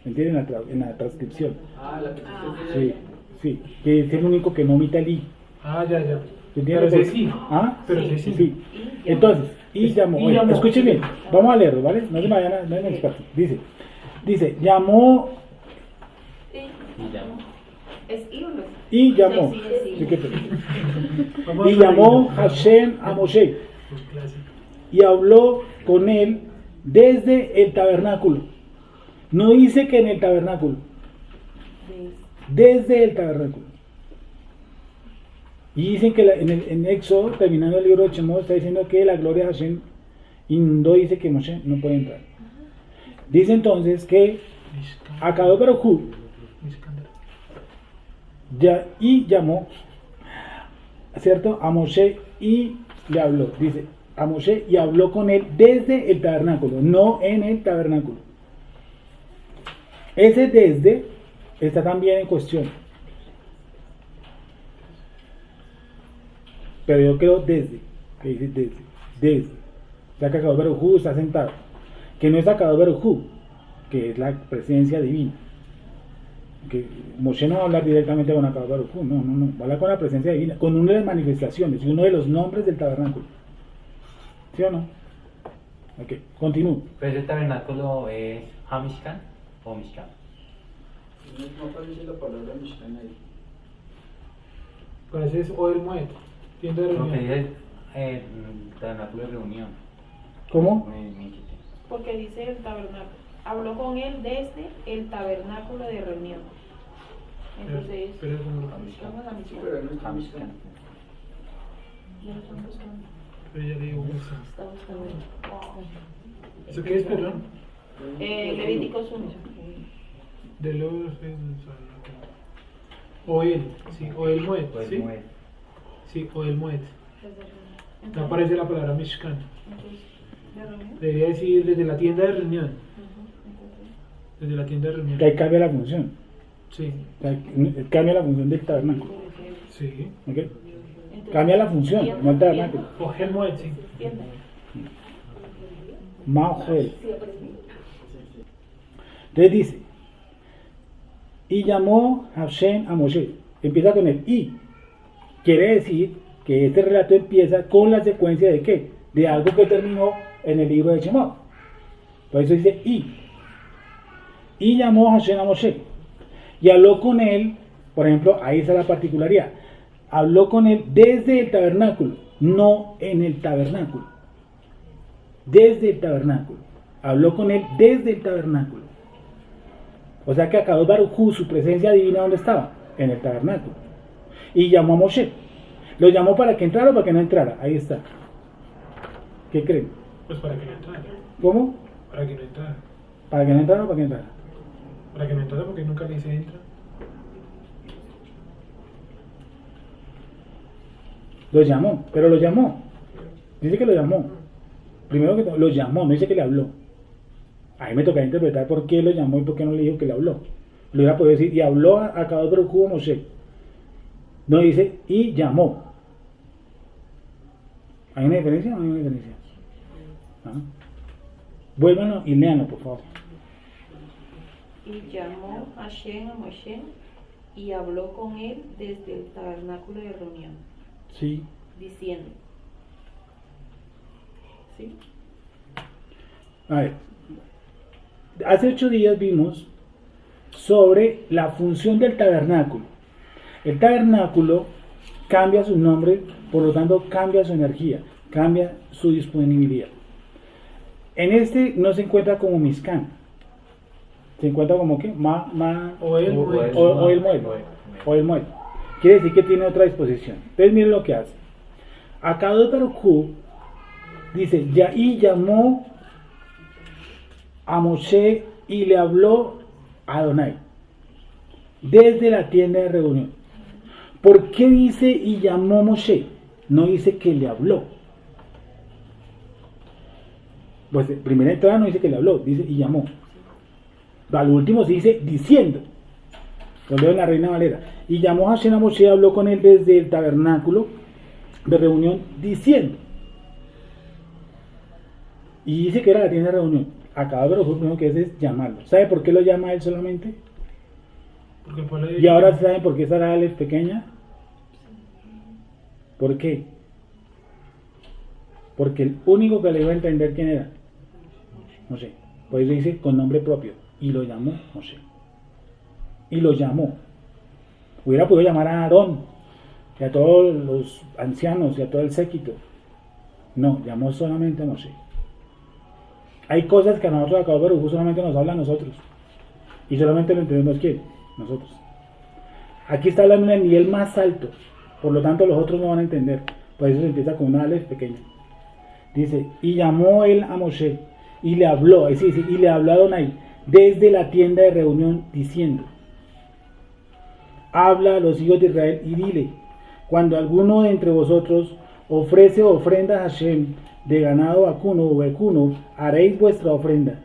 ¿Me entienden? En la transcripción. Ah, la que usted Sí, sí, que es el único que no omita el i. Ah, ya. ¿Me Pero entiendes? ese sí. ¿Ah? Pero ese sí. Sí. Entonces, y llamó. Y Oye, llamó. escuchen bien, vamos a leerlo, ¿vale? No se me vayan a no me dispersen. Dice, llamó Y llamó. ¿Es I o no es? y llamó. Sí, sí. Sí, que te- Vamos Y a llamó repetir. Hashem a Moshe Un clásico. y habló con él desde el tabernáculo. No dice que en el tabernáculo, desde el tabernáculo. Y dicen que en Éxodo, terminando el libro de Shemot, está diciendo que la gloria de Hashem inundó, dice que Moshe no puede entrar. Dice entonces que Akadosh Baruj Hu y llamó, ¿cierto? A Moshe y le habló, dice, a Moshe y habló con él desde el tabernáculo, no en el tabernáculo. Ese desde está también en cuestión. Pero yo creo desde, que dice desde. O sea que Akadosh Baruj Hu está sentado. Que no es Akadosh Baruj Hu, que es la presencia divina. Que Moshe no va a hablar directamente con Akadosh Baruj Hu, no, va a hablar con la presencia divina, con una de las manifestaciones y uno de los nombres del tabernáculo. ¿Sí o no? Ok, continúo. Pues el tabernáculo es Hamishkan o Mishkan. No aparece la palabra Mishkan ahí. Parece es Oel Moed, tienda de Lo que reunión. dice el tabernáculo de reunión. ¿Cómo? Me quité. Porque dice el tabernáculo. Habló con él desde el tabernáculo de reunión. Entonces, Pero como lo vamos a Sí, Mishkan. pero no está Mishkan. Ya lo están buscando. Pero ya digo, Está buscando. ¿eso qué es, perdón? Levíticos 1. De los... Oel, sí, Oel Moed, Pues ¿sí? Moed. Sí, Oel Moed. No aparece la palabra Mishkan. Entonces, ¿de reunión? Debería decir desde la tienda de reunión. Desde la tienda de reunión. Que ahí cambia la función. Sí, O sea, cambia la función del tabernáculo. sí. ¿Ok? Cambia la función, no el tabernáculo. Oel Moed, sí. Tienda. Majoel. Entonces dice, y llamó Hashem a Moshe. Empieza con el y. Quiere decir que este relato empieza con la secuencia de qué? De algo que terminó en el libro de Shemot. Por eso dice y. Y llamó Hashem a Moshe. Y habló con él, por ejemplo, ahí está la particularidad. Habló con él desde el tabernáculo, no en el tabernáculo. Desde el tabernáculo. Habló con él desde el tabernáculo. O sea que Akadosh Baruj Hu, su presencia divina, ¿dónde estaba? En el tabernáculo. Y llamó a Moshe. ¿Lo llamó para que entrara o para que no entrara? Ahí está. ¿Qué creen? Pues para que no entrara. ¿Cómo? Para que no entrara. ¿Para que no entrara o para que entrara? Para que no entrara porque nunca le dice entra. Lo llamó, pero lo llamó. Dice que lo llamó. Primero que todo, lo llamó, no dice que le habló. Ahí me toca interpretar por qué lo llamó y por qué no le dijo que le habló. Lo hubiera podido decir, y habló a Akadosh Baruj Hu a Moshe. No dice, y llamó. ¿Hay una diferencia o no hay una diferencia? ¿Ah? Vuélvanlo y léanlo, por favor. Y llamó Hashem a Moshe y habló con él desde el tabernáculo de reunión, Sí. diciendo. ¿Sí? A ver. Hace 8 días vimos sobre la función del tabernáculo. El tabernáculo cambia su nombre, por lo tanto cambia su energía, cambia su disponibilidad. En este no se encuentra como Mishkan, se encuentra como ¿qué? O el Moed. O el Moed. O el Moed. Quiere decir que tiene otra disposición. Entonces miren lo que hace. Akadosh Baruj Hu dice, y llamó a Moshe y le habló a Adonai desde la tienda de reunión. ¿Por qué dice y llamó Moshe? No dice que le habló. Pues en primera entrada no dice que le habló, dice y llamó. Al último se dice diciendo. Lo leo en la Reina Valera. Y llamó Hashem a Moshe, habló con él desde el tabernáculo de reunión diciendo. Y dice que era la tienda de reunión. Acaba de lo primero que es llamarlo. ¿Sabe por qué lo llama él solamente? Porque el pueblo de Y ahora saben por qué esa la es pequeña. ¿Por qué? Porque el único que le iba a entender quién era Moshe. Por eso dice con nombre propio. Y lo llamó Moshe. Y lo llamó. Hubiera podido llamar a Aarón y a todos los ancianos y a todo el séquito. No, llamó solamente a Moshe. Hay cosas que a nosotros acá Baruj Hu solamente nos habla a nosotros. Y solamente lo entendemos quién, nosotros. Aquí está hablando en el nivel más alto. Por lo tanto los otros no van a entender. Por eso se empieza con una alef pequeña. Dice, y llamó él a Moshe y le habló, es decir, y le habló a Adonai desde la tienda de reunión diciendo, habla a los hijos de Israel y dile, cuando alguno de entre vosotros ofrece ofrenda a Hashem de ganado vacuno o vacuno, haréis vuestra ofrenda.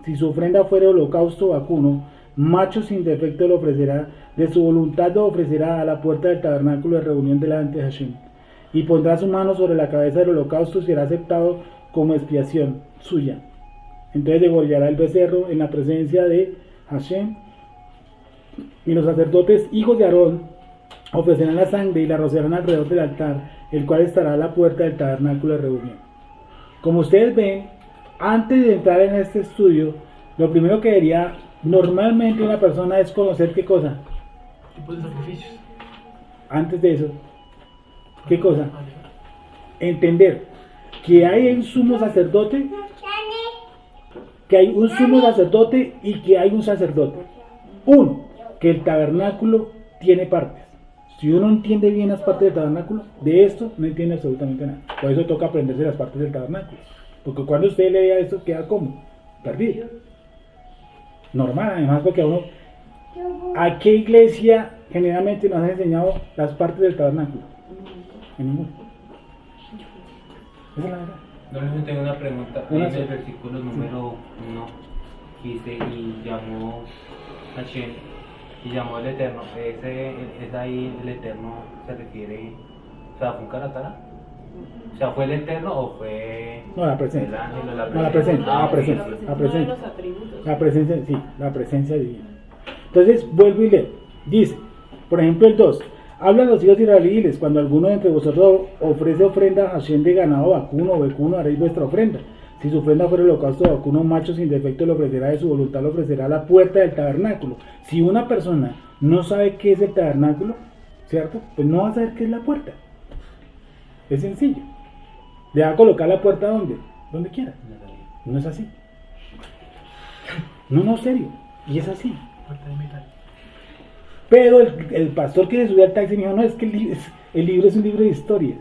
Si su ofrenda fuera holocausto vacuno, macho sin defecto lo ofrecerá, de su voluntad lo ofrecerá a la puerta del tabernáculo de reunión delante de Hashem. Y pondrá su mano sobre la cabeza del holocausto y será aceptado como expiación suya. Entonces degollará el becerro en la presencia de Hashem Y los sacerdotes, hijos de Aarón, ofrecerán la sangre y la rociarán alrededor del altar, el cual estará a la puerta del tabernáculo de reunión. Como ustedes ven, antes de entrar en este estudio, lo primero que debería normalmente una persona es conocer qué cosa. Tipos de sacrificios. Antes de eso, ¿qué cosa? Entender que hay un sumo sacerdote, que hay un sumo sacerdote y que hay un sacerdote. Uno, que el tabernáculo tiene partes. Si uno entiende bien las partes del tabernáculo, de esto no entiende absolutamente nada. Por eso toca aprenderse las partes del tabernáculo. Porque cuando usted lea esto, queda como perdido. Normal, además, porque ¿a qué iglesia generalmente nos han enseñado las partes del tabernáculo? En ninguna. Esa es la verdad. No les tengo una pregunta. Una En el sola. versículo número 1 dice: y llamó a Hashem y llamó al Eterno. ¿Es ahí el Eterno se refiere? O sea, ¿fue un Karatara? O sea, ¿fue el Eterno o fue No, la el presencia. ángel o la No, la presencia, Ah, la presencia, sí, sí. la Uno de presencia. los atributos. La presencia, sí, la presencia divina. Entonces, vuelvo y leo. Dice, por ejemplo, el 2. Habla a los hijos israelíes, cuando alguno de entre vosotros ofrece ofrenda a Hashem de ganado vacuno o vacuno, haréis vuestra ofrenda. Si su ofrenda fuera el holocausto de vacuno macho sin defecto, lo ofrecerá de su voluntad, lo ofrecerá a la puerta del tabernáculo. Si una persona no sabe qué es el tabernáculo, ¿cierto? Pues no va a saber qué es la puerta. Es sencillo. Le va a colocar la puerta donde quiera. No es así. No, serio. Y es así. Puerta de metal. Pero el pastor que se subió al taxi me dijo, no, es que el libro es un libro de historia.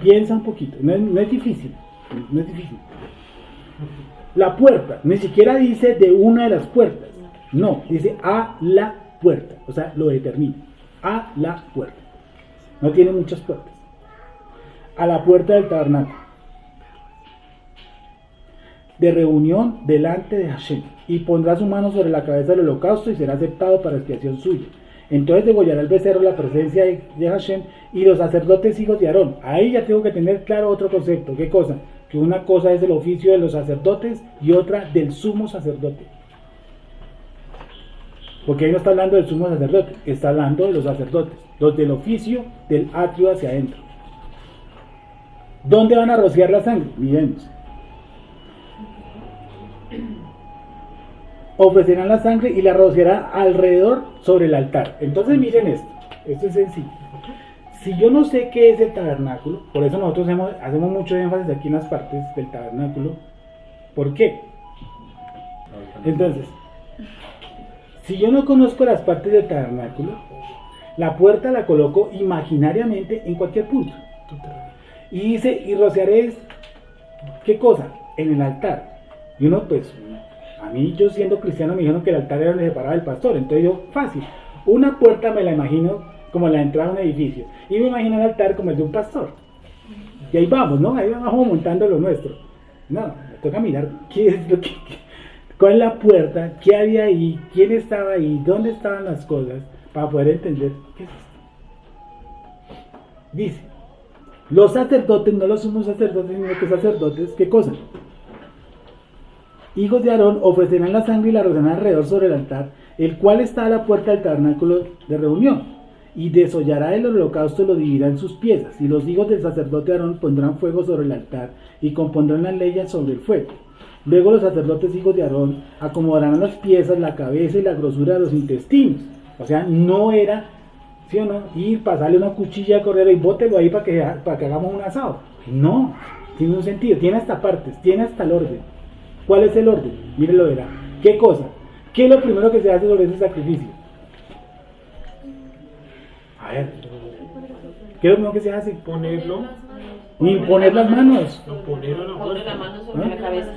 Piensa un poquito, no es difícil, no es difícil. La puerta, ni siquiera dice de una de las puertas, no, dice a la puerta, o sea, lo determina, a la puerta. No tiene muchas puertas. A la puerta del tabernáculo de reunión delante de Hashem, y pondrá su mano sobre la cabeza del holocausto y será aceptado para expiación suya. Entonces degollará el becerro la presencia de Hashem y los sacerdotes hijos de Aarón. Ahí ya tengo que tener claro otro concepto. ¿Qué cosa? Que una cosa es el oficio de los sacerdotes y otra del sumo sacerdote. Porque ahí no está hablando del sumo sacerdote, está hablando de los sacerdotes, los del oficio del atrio hacia adentro. ¿Dónde van a rociar la sangre? Miremos. Ofrecerán la sangre y la rociará alrededor sobre el altar. Entonces miren esto es sencillo. Si yo no sé qué es el tabernáculo, por eso nosotros hacemos mucho énfasis aquí en las partes del tabernáculo. ¿Por qué? Entonces, si yo no conozco las partes del tabernáculo, la puerta la coloco imaginariamente en cualquier punto. Y dice, y rociaré, ¿qué cosa? En el altar. Y uno pues, a mí, yo siendo cristiano, me dijeron que el altar era donde se paraba el pastor. Entonces yo, fácil, una puerta me la imagino como la entrada a un edificio, y me imagino el altar como el de un pastor. Y ahí vamos, ¿no? Ahí vamos montando lo nuestro. No, me toca mirar qué es lo que, cuál es la puerta, qué había ahí, quién estaba ahí, dónde estaban las cosas, para poder entender qué es esto. Dice, los sacerdotes, no los sumos sacerdotes, sino que sacerdotes, ¿qué cosa? Hijos de Aarón ofrecerán la sangre y la rociarán alrededor sobre el altar, el cual está a la puerta del tabernáculo de reunión, y desollará el holocausto y lo dividirá en sus piezas, y los hijos del sacerdote Aarón pondrán fuego sobre el altar y compondrán las leyes sobre el fuego. Luego los sacerdotes hijos de Aarón acomodarán las piezas, la cabeza y la grosura de los intestinos. O sea, no era, ¿sí o no?, ir, pasarle una cuchilla a correr y bótelo ahí para que hagamos un asado. No, tiene un sentido, tiene hasta partes, tiene hasta el orden. ¿Cuál es el orden? Mírenlo, verá. ¿Qué cosa? ¿Qué es lo primero que se hace sobre ese sacrificio? A ver, ¿qué es lo primero que se hace? Ponerlo. Imponer las manos. No, ponerlo a la Pone la puerta. mano sobre ¿Ah? la cabeza.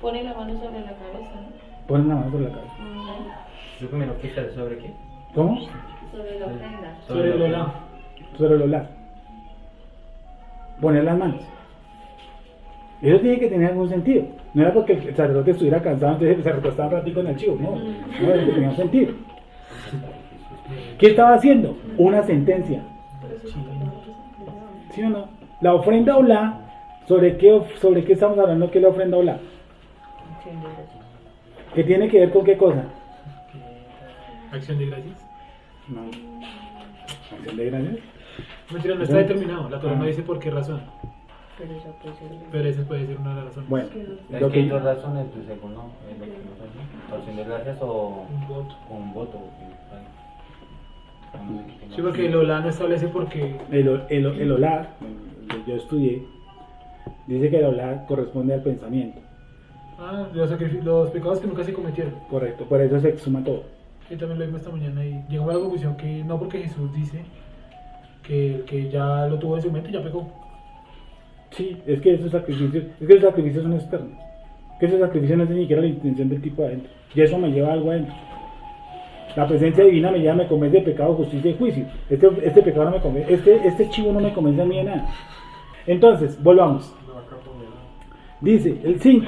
Pone la mano sobre la cabeza. Ponen la mano sobre la cabeza. Lo primero que está sobre qué? ¿Cómo? Sobre la ofrenda. Sobre el olá. Sobre el olar. Poner las manos. Eso tiene que tener algún sentido. No era porque el sacerdote estuviera cansado, entonces se recostaba un ratito en el chivo. No, no tenía un sentido. ¿Qué estaba haciendo? Una sentencia. ¿Sí o no? La ofrenda olá, ¿sobre qué estamos hablando? ¿Qué es la ofrenda olá? ¿Que tiene que ver con qué cosa? Acción de gracias. No. ¿Acción de gracias? Mentira, no está determinado. La Torah no dice por qué razón. Pero esa puede ser. Pero esa puede ser una de las razones. Bueno, Es lo que hay que, dos razones, pues, según no, es lo que no sé, acción de gracias o Un voto. un voto. Sí, porque el Olá no establece por qué. el olá, que yo estudié, dice que el olá corresponde al pensamiento. Ah, los pecados que nunca se cometieron. Correcto, por eso se exhuma todo. Sí, también lo vimos esta mañana y llegamos a la conclusión que no porque Jesús dice que ya lo tuvo en su mente, ya pecó. Sí, es que esos sacrificios son externos. Que esos sacrificios no es ni siquiera la intención del tipo adentro. Y eso me lleva a algo adentro. La presencia divina me lleva, me convence de pecado, justicia y juicio. Este pecado no me convence, este chivo no me convence a mí de nada. Entonces, volvamos. Dice, el 5.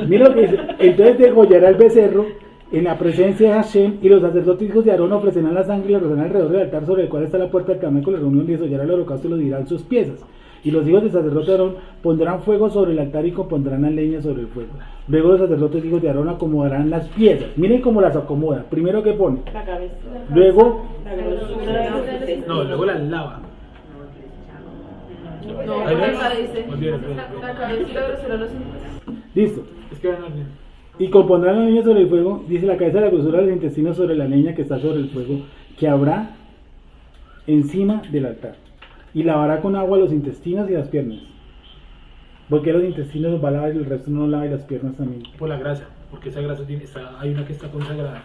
Mira lo que dice. Entonces degollará el becerro en la presencia de Hashem, y los sacerdotes hijos de Aarón ofrecerán la sangre y la rozarán alrededor del altar sobre el cual está la puerta del tabernáculo de reunión, y desollará el holocausto y lo dirán sus piezas. Y los hijos del sacerdote de Aarón pondrán fuego sobre el altar y compondrán la leña sobre el fuego. Luego los sacerdotes hijos de Aarón acomodarán las piezas. Miren cómo las acomoda. Primero que pone. La cabeza. Luego, La grosura. No, luego la lava. No, Ahí ves. acá dice. Olvídalo. La cabeza y la grosura los listo. Es que van a orden. Y compondrán la leña sobre el fuego. Dice la cabeza de la grosura de los intestinos sobre la leña que está sobre el fuego, que habrá encima del altar. Y lavará con agua los intestinos y las piernas. Porque los intestinos los va a lavar y el resto no los lava, y las piernas también. Por la grasa, porque esa grasa hay una que está consagrada.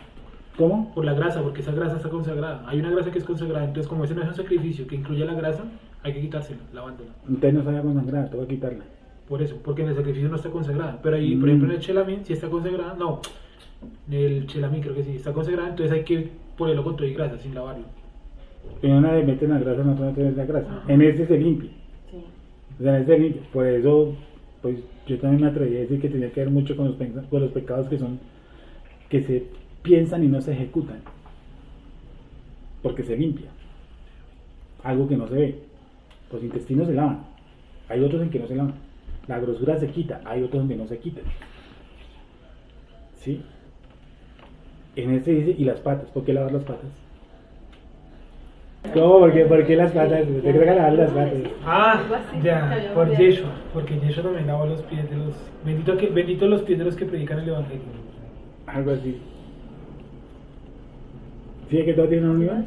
¿Cómo? Por la grasa, porque esa grasa está consagrada. Hay una grasa que es consagrada, entonces como ese no es un sacrificio que incluye la grasa, hay que quitársela, lavándola. Entonces no se vaya a consagrar, tengo que quitarla. Por eso, porque en el sacrificio no está consagrada. Pero ahí, por ejemplo, en el chelamín, si está consagrada, no. El chelamín creo que sí, está consagrada, entonces hay que ponerlo con todo y grasa, sin lavarlo. En una le meten la grasa, en otra meten la grasa. En este se limpia. Sí. O sea, en este se limpia. Por eso, pues yo también me atreví a decir que tenía que ver mucho con los pecados que se piensan y no se ejecutan. Porque se limpia. Algo que no se ve. Los intestinos se lavan. Hay otros en que no se lavan. La grosura se quita. Hay otros en que no se quitan. ¿Sí? En este dice, y las patas. ¿Por qué lavar las patas? ¿Cómo? ¿Por qué las patas? ¿Te creo que lavar las patas? Ah, ya, por Yeshua, porque Yeshua también lava los pies de los... Bendito los pies de los que predican el evangelio. Algo así. ¿Sí que todo tiene una unión?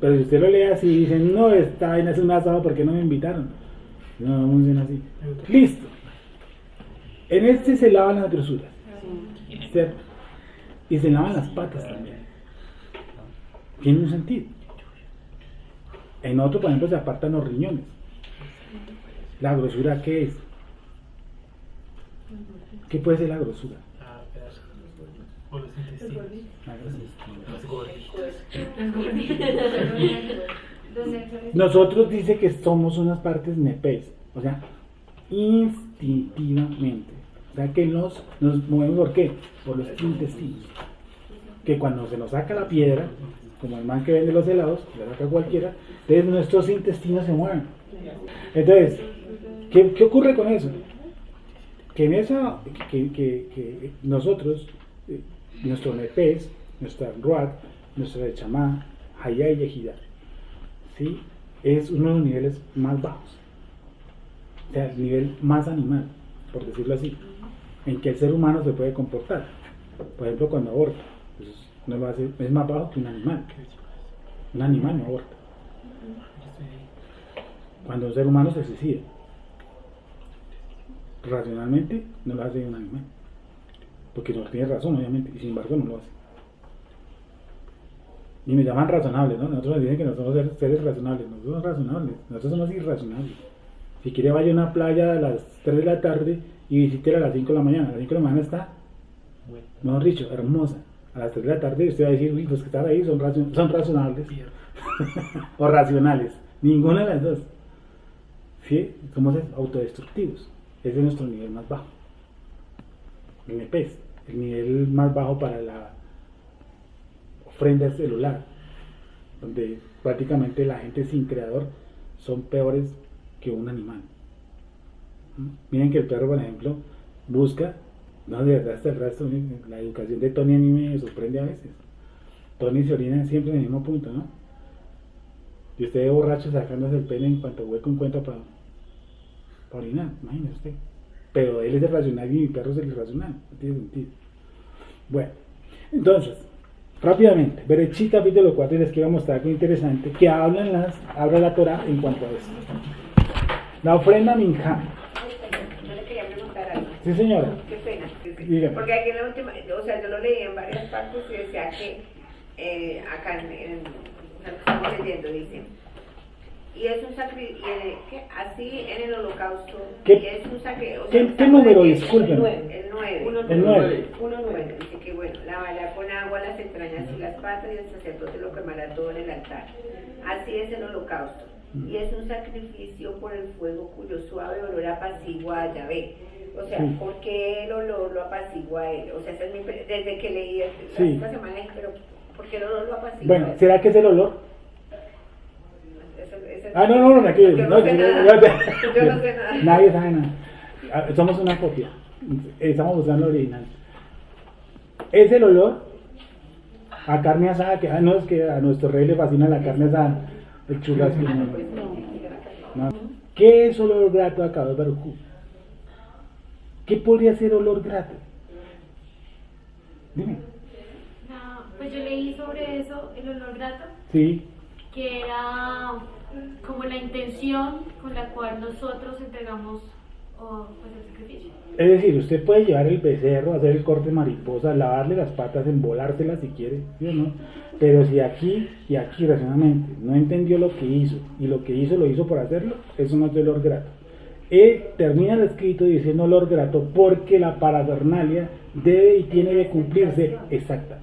Pero si usted lo lee así y dice, no, esta vaina es un asado, ¿por qué no me invitaron? No funciona así. Listo. En este se lavan las grosuras. ¿Cierto? Y se lavan las patas también. Tiene un sentido. En otro, por ejemplo, se apartan los riñones. ¿La grosura qué es? ¿Qué puede ser la grosura? Ah, pedazos. O los intestinos. La grosura. Nosotros dice que somos unas partes nepes, o sea, instintivamente. O sea que nos movemos, ¿por qué? Por los intestinos. Que cuando se nos saca la piedra, como el man que vende los helados, le saca cualquiera, entonces nuestros intestinos se mueven. Entonces, ¿qué ocurre con eso? Que en esa, que nosotros, nuestro nepes, nuestra ruat, nuestra chamá, hayá y yejidá, ¿sí? Es uno de los niveles más bajos, o sea, el nivel más animal, por decirlo así, en que el ser humano se puede comportar. Por ejemplo, cuando aborta, pues no lo hace, es más bajo que un animal. Un animal no aborta. Cuando un ser humano se suicida, racionalmente no lo hace un animal, porque no tiene razón, obviamente, y sin embargo no lo hace. Y me llaman razonables, ¿no? Nosotros nos dicen que no somos seres razonables. Nosotros somos razonables, nosotros somos irrazonables. Si quiere vaya a una playa a las 3 de la tarde y visítela a las 5 de la mañana. A las 5 de la mañana está, mejor dicho, hermosa. A las 3 de la tarde usted va a decir, uy, los que están ahí son razonables o racionales. Ninguna de las dos. ¿Sí? Somos autodestructivos. Ese es nuestro nivel más bajo. El NPS, el nivel más bajo para la ofrenda celular, donde prácticamente la gente sin creador son peores que un animal. Miren que el perro, por ejemplo, busca No, de verdad, hasta el resto, la educación de Tony a mí me sorprende a veces. Tony se orina siempre en el mismo punto, ¿no? Y usted de borracho sacándose el pene en cuanto hueco encuentra para orinar, imagínese usted. Pero él es el racional y mi perro es el irracional, no tiene sentido. Bueno, entonces, rápidamente, Berechí capítulo 4, y les quiero mostrar algo interesante que habla la Torah en cuanto a esto. La ofrenda minjá. Yo le quería preguntar algo. Sí, señora. Qué pena. Dígame. Porque aquí en la última, o sea, yo lo leí en varias partes y decía que acá en lo que estamos leyendo dice, y es un sacrificio, así en el holocausto, ¿Qué- y es un sacrificio. ¿Qué número? Disculpen. El 9. El 9. 1:9. Dice que bueno, lavará con agua las entrañas y las patas y el sacerdote lo quemará todo en el altar. Así es el holocausto. Y es un sacrificio por el fuego cuyo suave olor apacigua a Yahvé. O sea, Sí. ¿por qué el olor lo apacigua a él? O sea, esa es desde que leí Sí. esta semana dije, pero ¿por qué el olor lo apacigua? Bueno, a él? ¿será que es el olor? Eso- Ah, no, aquí. Yo no sé nada. Yo no sé nada. Nadie sabe nada. Somos una copia. Estamos buscando el original. Es el olor a carne asada, que no es que a nuestro rey le fascina la carne asada, el churrasco. No. ¿Qué es olor grato a Kadosh Baruj Hu? ¿Qué podría ser olor grato? Dime. No, pues yo leí sobre eso, el olor grato, Sí, que era como la intención con la cual nosotros entregamos pues, el sacrificio. es decir, usted puede llevar el becerro, hacer el corte mariposa, lavarle las patas, embolárselas si quiere, ¿sí o no? Pero si aquí y aquí racionalmente no entendió lo que hizo y lo que hizo lo hizo por hacerlo, eso no es olor grato. Termina el escrito diciendo olor grato porque la parafernalia debe y tiene que cumplirse exacta.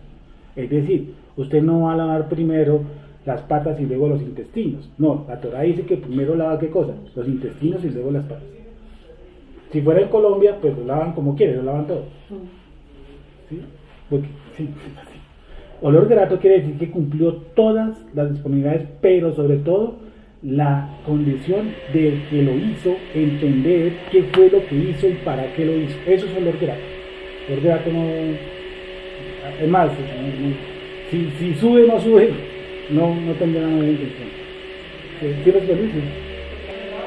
Es decir, usted no va a lavar primero las patas y luego los intestinos. No, la Torah dice que primero lava ¿qué cosa? Los intestinos y luego las patas. Si fuera en Colombia, pues lo lavan como quieren, lo lavan todo. ¿Sí? Porque, sí, así. Olor grato quiere decir que cumplió todas las disponibilidades, pero sobre todo la condición del que lo hizo, entender qué fue lo que hizo y para qué lo hizo. Eso es olor grato. Olor grato no... Es más, si sube o no sube, no tendría nada de intención. ¿Sí los felices?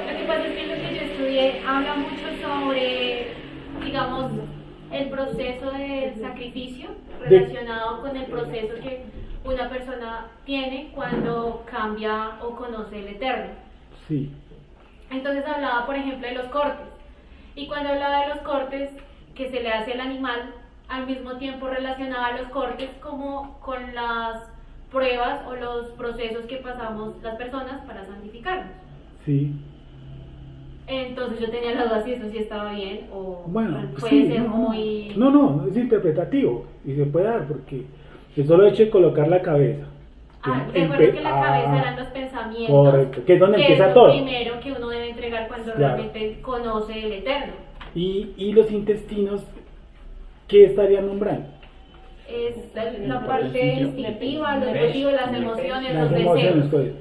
Lo que pasa es que lo que yo estudié habla mucho sobre, digamos, el proceso del sacrificio relacionado con el proceso que una persona tiene cuando cambia o conoce el Eterno. Sí. Entonces hablaba, por ejemplo, de los cortes. Y cuando hablaba de los cortes que se le hace al animal, al mismo tiempo relacionaba los cortes como con las pruebas o los procesos que pasamos las personas para santificarnos. Sí. Entonces yo tenía la duda si eso sí estaba bien o Bueno, puede sí, ser no, muy... no, es interpretativo y se puede dar porque el solo hecho de colocar la cabeza. Recuerdo que la cabeza eran los pensamientos. Correcto, que es donde empieza es lo todo. primero que uno debe entregar cuando Claro. realmente conoce el Eterno. Y los intestinos, ¿qué estarían nombrando? Es la parte instintiva, los motivos, las emociones, Las los emociones, deseos. pues.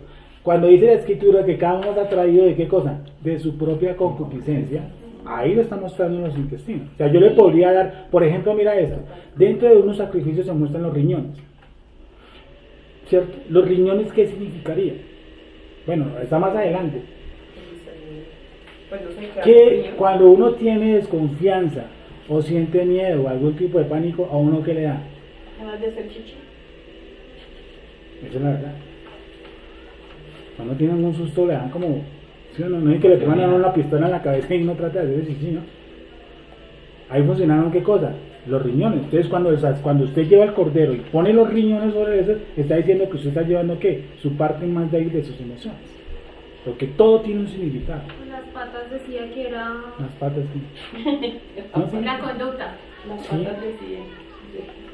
Cuando dice la escritura que cada uno está traído de qué cosa, de su propia concupiscencia, ahí lo está mostrando en los intestinos. O sea, yo le podría dar, por ejemplo, mira esto, dentro de unos sacrificios se muestran los riñones, ¿cierto? Los riñones, ¿qué significaría? Bueno, está más adelante. Pues no sé, Que cuando uno tiene desconfianza o siente miedo o algún tipo de pánico, ¿a uno qué le da? Además de ser chichi. Esa es la verdad. Cuando tienen un susto le dan como, ¿sí o no? No es que le pongan a uno la pistola en la cabeza y uno trata de hacer eso, ¿no? Ahí funcionaron qué cosa, los riñones. Entonces cuando usted lleva el cordero y pone los riñones sobre eso, está diciendo que usted está llevando ¿qué? Su parte más débil de sus emociones. Porque todo tiene un significado. Las patas decía que era Las patas, sí. ¿No? Sí. la conducta, Las Sí. patas decían.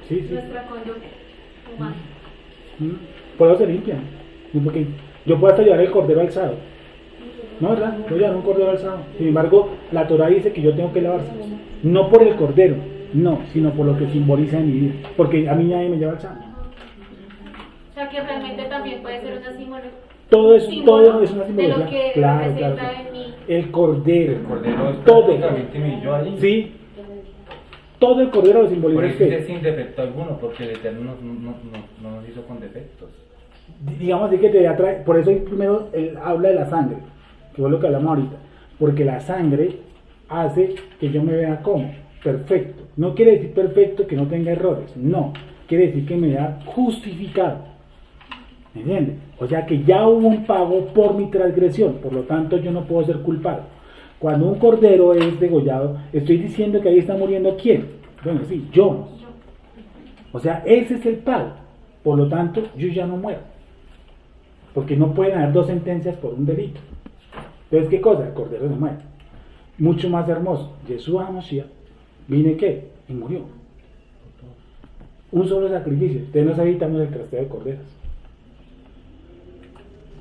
Sí, sí. nuestra conducta humana. Por eso se limpian. Porque yo puedo hasta llevar el cordero alzado. ¿No, verdad? Puedo llevar un cordero alzado. Sin embargo, la Torah dice que yo tengo que lavarse. No por el cordero, no, sino por lo que simboliza en mi vida. Porque a mí nadie me lleva alzado. O sea que realmente también puede ser una simbología. Todo es una de simbología. lo que Claro, representa claro. en mí. El cordero. El cordero es Todo. prácticamente mi yo allí. Sí. todo el cordero lo Por simboliza eso que, es sin defecto alguno, porque el Eterno no nos hizo con defectos. digamos así que te atrae, por eso primero él habla de la sangre, que es lo que hablamos ahorita, porque la sangre hace que yo me vea como perfecto. No quiere decir perfecto que no tenga errores, no, quiere decir que me vea justificado. ¿Me entiendes? O sea que ya hubo un pago por mi transgresión, por lo tanto yo no puedo ser culpable. Cuando un cordero es degollado, estoy diciendo que ahí está muriendo ¿quién? Bueno, sí, yo. O sea, ese es el pago. Por lo tanto, yo ya no muero. Porque no pueden haber dos sentencias por un delito. Entonces, ¿qué cosa? El cordero se muere. Mucho más hermoso. Yeshua HaMashiach vine ¿qué? Y murió. Un solo sacrificio. Entonces nos evitamos el trasteo de corderos.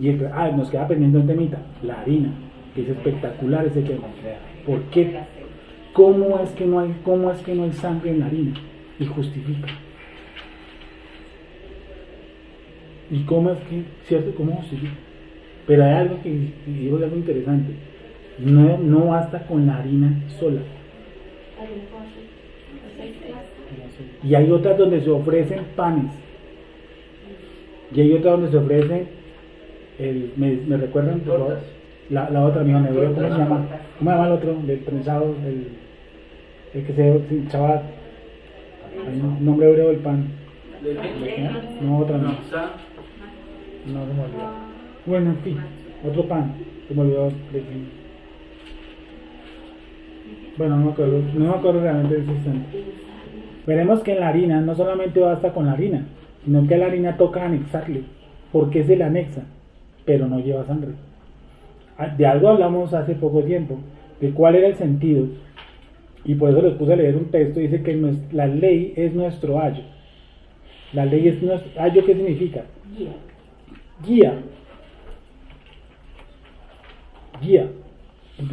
Y nos queda pendiente un temita, la harina, que es espectacular ese tema. ¿Por qué? ¿Cómo es que no hay sangre en la harina? Y justifica. ¿Y cómo es que, cierto, cómo justifica? Pero hay algo que digo, algo interesante. No basta con la harina sola. Y hay otras donde se ofrecen panes. Y hay otras donde se ofrecen ¿me recuerdan, por favor? La otra, mi hebreo, ¿cómo se llama? ¿Cómo se llama el otro? Del prensado, el que se Shabbat. Hay un nombre hebreo del pan. No, otra no. No, se me olvidó. Bueno, en fin, otro pan. Se me olvidó. Bueno, no me acuerdo realmente de ese instante. Veremos que en la harina no solamente basta con la harina, sino que a la harina toca anexarle, porque se le anexa, pero no lleva sangre. De algo hablamos hace poco tiempo, de cuál era el sentido, y por eso les puse a leer un texto. Dice que la ley es nuestro ayo. La ley es nuestro ayo. ¿Qué significa? Guía.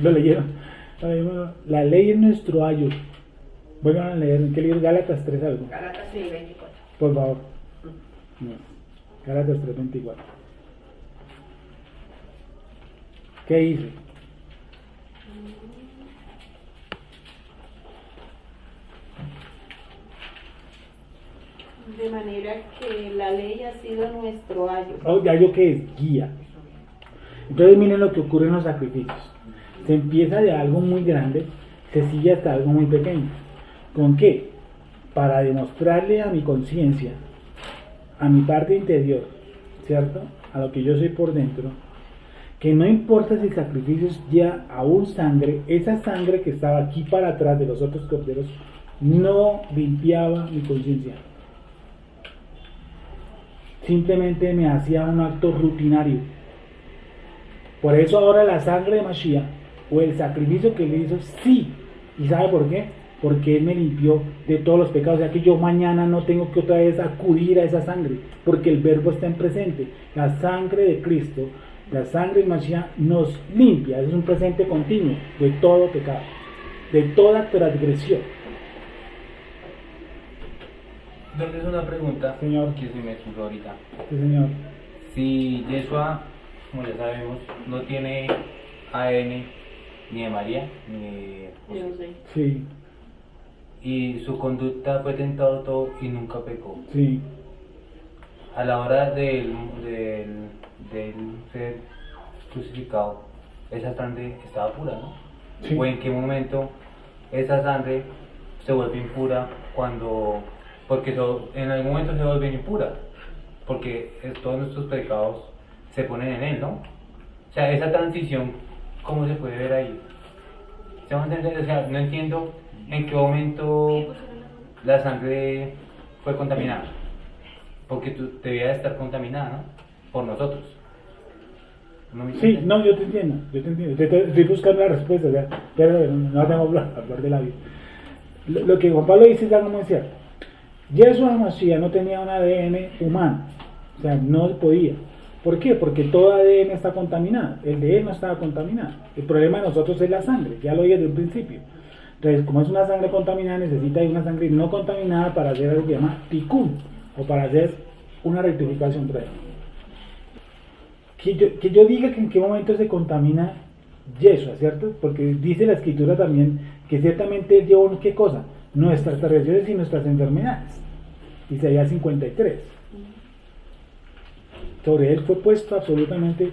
Lo leyeron. La ley es nuestro ayo. Vuelvan a leer. ¿En qué libro? Gálatas 3 algo. Gálatas 3:24. Por favor. Gálatas 3:24. ¿Qué dice? De manera que la ley ha sido nuestro ayo. ¿Ayo qué es? Guía. Entonces miren lo que ocurre en los sacrificios. Se empieza de algo muy grande, se sigue hasta algo muy pequeño. ¿Con qué? Para demostrarle a mi conciencia, a mi parte interior, ¿cierto? A lo que yo soy por dentro, que no importa si el sacrificio ya aún sangre, esa sangre que estaba aquí para atrás de los otros corderos no limpiaba mi conciencia. Simplemente me hacía un acto rutinario. Por eso ahora la sangre de Mashiach, o el sacrificio que le hizo, sí. ¿Y sabe por qué? Porque Él me limpió de todos los pecados. O sea que yo mañana no tengo que otra vez acudir a esa sangre, porque el verbo está en presente. La sangre de Cristo, la sangre de Mashiach nos limpia. Es un presente continuo de todo pecado, de toda transgresión. Entonces una pregunta, Señor. que se me surgió ahorita. Sí, Señor. Si Yeshua, como ya sabemos, no tiene ADN ni de María ni de Yo sé. Sí, y su conducta fue tentado todo y nunca pecó. sí. A la hora del ser crucificado, esa sangre estaba pura, ¿no? Sí. ¿O en qué momento esa sangre se vuelve impura cuando... Porque en algún momento se vuelve impura, porque todos nuestros pecados se ponen en él, ¿no? O sea, esa transición, ¿cómo se puede ver ahí? ¿Se va a entender? O sea, no entiendo en qué momento la sangre fue contaminada, porque debía de estar contaminada, ¿no? Por nosotros. ¿No me Sí, entiendes? no, yo te entiendo. Estoy buscando la respuesta, ya, pero no tengo que hablar de la vida. Lo que Juan Pablo dice es algo muy cierto. Yeshua HaMashiach no tenía un ADN humano, o sea, no podía. ¿Por qué? Porque todo ADN está contaminado, el de él no estaba contaminado. El problema de nosotros es la sangre, ya lo dije desde un principio. Entonces, como es una sangre contaminada, necesita una sangre no contaminada para hacer algo que se llama tikkun, o para hacer una rectificación previa. Que yo diga que en qué momento se contamina Yeshua, ¿cierto? Porque dice la escritura también que ciertamente él llevó, ¿qué cosa? nuestras transgresiones y nuestras enfermedades. Isaías 53. Sobre él fue puesto absolutamente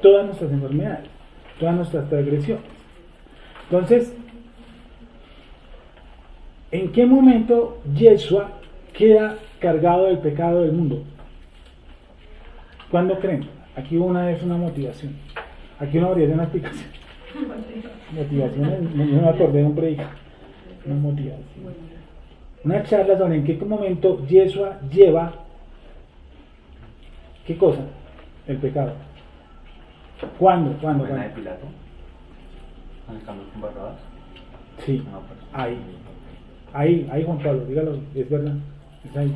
todas nuestras enfermedades, todas nuestras transgresiones. Entonces, ¿en qué momento Yeshua queda cargado del pecado del mundo? ¿Cuándo creen? Aquí una vez una motivación. Aquí una explicación. Motivación, no me acordé de un predicador. Una motivación. Una charla sobre en qué momento Yeshua lleva, ¿qué cosa? El pecado. ¿Cuándo? ¿Buena de Pilato? ¿En el cambio con Barrabás? Sí, No, pues. ahí Juan Pablo, dígalo, es verdad, es ahí.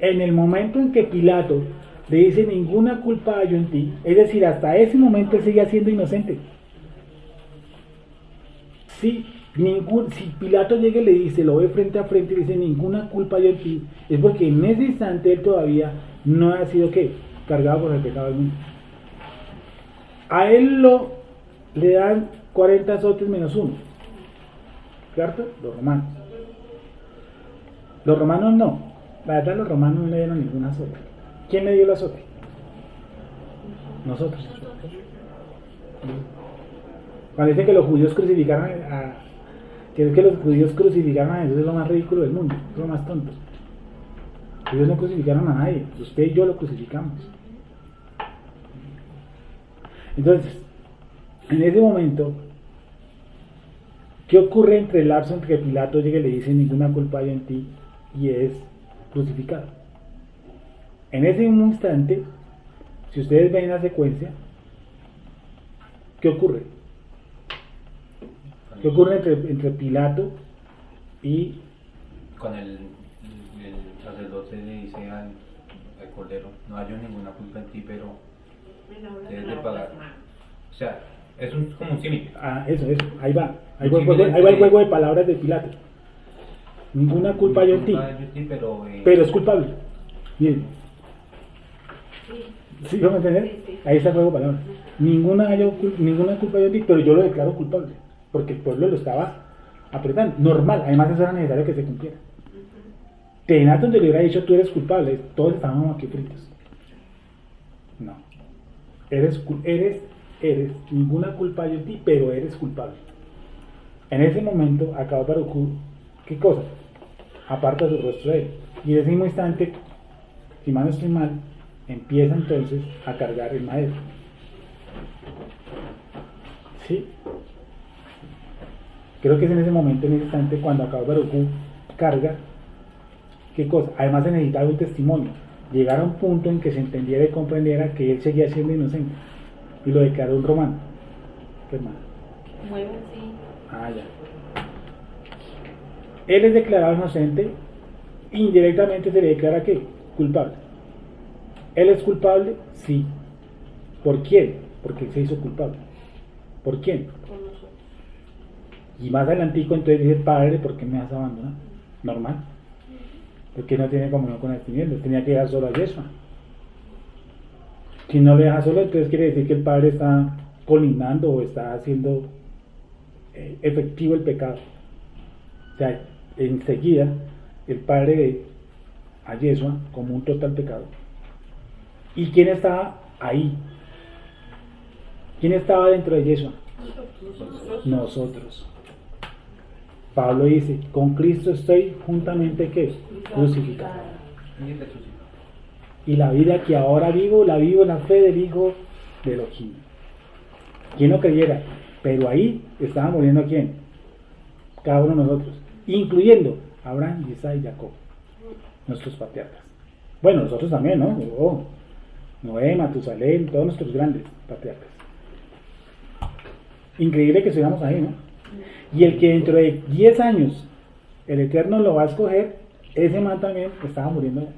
En el momento en que Pilato le dice ninguna culpa hay en ti, es decir, hasta ese momento él sigue siendo inocente. Si Pilato llega y le dice, lo ve frente a frente y dice ninguna culpa hay en ti, es porque en ese instante él todavía no ha sido ¿qué? Cargado por el pecado del mundo. A él le dan 40 azotes menos uno, ¿cierto? Los romanos. Los romanos no, la verdad los romanos no le dieron ningún azote. ¿Quién le dio el azote? Nosotros. Cuando dicen que los judíos crucificaron a Jesús, es lo más ridículo del mundo, es lo más tonto. Ellos no crucificaron a nadie, usted y yo lo crucificamos. Entonces, en ese momento, ¿qué ocurre entre el lapso entre que Pilato llega y le dice ninguna culpa hay en ti y es crucificado? En ese mismo instante, si ustedes ven la secuencia, ¿qué ocurre? ¿Qué ocurre entre Pilato y... Con el sacerdote le dice al cordero, no hay ninguna culpa en ti, pero debes de pagar. O sea, es como un símil. Eso, ahí va el juego de palabras de Pilato. Ninguna culpa hay en ti, pero es culpable. Miren. ¿Sí van a entender? Ahí está el juego de palabras. Ninguna culpa hay en ti, pero yo lo declaro culpable, porque el pueblo lo estaba apretando. Normal, además eso era necesario que se cumpliera. Tenato donde le hubiera dicho tú eres culpable, todos estábamos aquí fritos. No. Eres, ninguna culpa hay en ti, pero eres culpable. En ese momento, acaba Barucú, ¿qué cosa? Aparta su rostro de él. Y en ese mismo instante, si mal no estoy mal, empieza entonces a cargar el madero. ¿Sí? Creo que es en ese momento, en ese instante, cuando acaba Barucú carga, ¿qué cosa? Además se necesitaba un testimonio. Llegar a un punto en que se entendiera y comprendiera que él seguía siendo inocente. Y lo declaró un romano. ¿Qué hermano? Mueve, sí. Ya. Él es declarado inocente, indirectamente se le declara ¿qué? Culpable. ¿Él es culpable? Sí. ¿Por quién? Porque él se hizo culpable. ¿Por quién? Con nosotros. Y más adelantico entonces dice, Padre, ¿por qué me has abandonado? Normal. Porque no tiene comunión con el tinieblas, tenía que dejar solo a Yeshua. Si no le deja solo, entonces quiere decir que el Padre está colindando o está haciendo efectivo el pecado. O sea, enseguida el Padre ve a Yeshua como un total pecado. ¿Y quién estaba ahí? ¿Quién estaba dentro de Yeshua? Nosotros. Pablo dice, con Cristo estoy juntamente ¿qué? Crucificado. Y la vida que ahora vivo, la vivo en la fe del Hijo de Elohim. ¿Quién no creyera? Pero ahí estaba muriendo ¿quién? Cada uno de nosotros, incluyendo Abraham, Isaac y Jacob, nuestros patriarcas. Bueno, nosotros también, ¿no? Noé, Matusalén, todos nuestros grandes patriarcas. Increíble que estuviéramos ahí, ¿no? Y el que dentro de 10 años el Eterno lo va a escoger, ese man también estaba muriendo.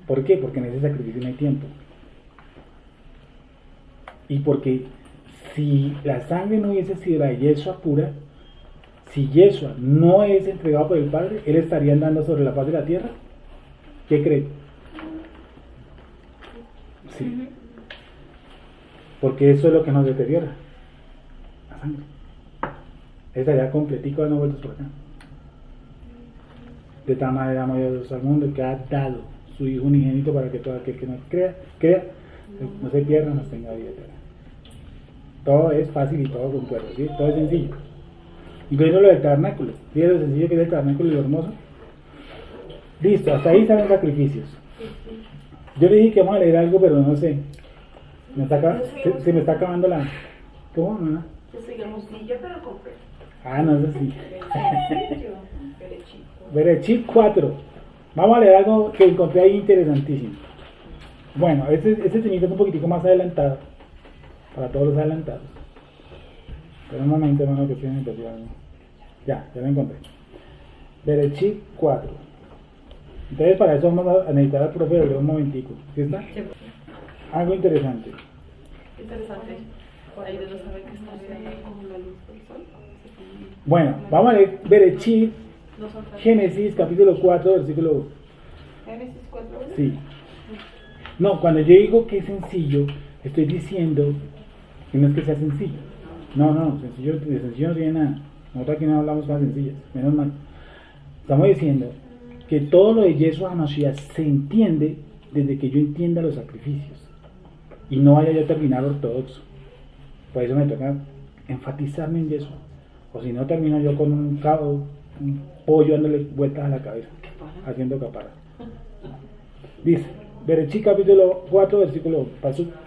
¿Por qué? Porque en ese sacrificio no hay tiempo. Y porque si la sangre no hubiese sido la de Yeshua pura, si Yeshua no es entregado por el Padre, él estaría andando sobre la faz de la tierra. ¿Qué cree? Sí. Porque eso es lo que nos deteriora. La sangre. Estaría completico dando vueltas por acá. de tal manera amó Dios al mundo que ha dado su Hijo unigénito para que todo aquel que no crea, no se pierda, no tenga vida eterna. Todo es fácil y todo concuerda, ¿sí? Todo es sencillo. Incluido lo del tabernáculo. ¿Sí? Lo sencillo que es el tabernáculo y lo hermoso. Listo, hasta ahí están los sacrificios. Yo le dije que vamos a leer algo, pero no sé. Se me está acabando la... ¿Cómo, mamá? Yo te lo compré. Ah, no, eso sí. Berechit 4. Vamos a leer algo que encontré ahí interesantísimo. Bueno, este temita es un poquitico más adelantado. Para todos los adelantados. Pero un momento, hermano, que estoy en el ya lo encontré. Berechit 4. Entonces, para eso vamos a necesitar al profe de un momentico. ¿Sí está? Algo interesante. Interesante. Ahí de no saber que está como la luz del sol. Bueno, vamos a leer Berechit, Génesis, capítulo 4, versículo 1. Génesis 4. Sí. No, cuando yo digo que es sencillo, estoy diciendo que no es que sea sencillo. No, sencillo, de sencillo no tiene nada. Nosotros aquí no hablamos cosas sencillas, menos mal. Estamos diciendo que todo lo de Yeshua HaMashiach se entiende desde que yo entienda los sacrificios y no vaya yo a terminar ortodoxo. Por eso me toca enfatizarme en Yeshua, o si no termino yo con un pollo dándole vueltas a la cabeza, haciendo caparas. Dice, Berechit capítulo 4 versículo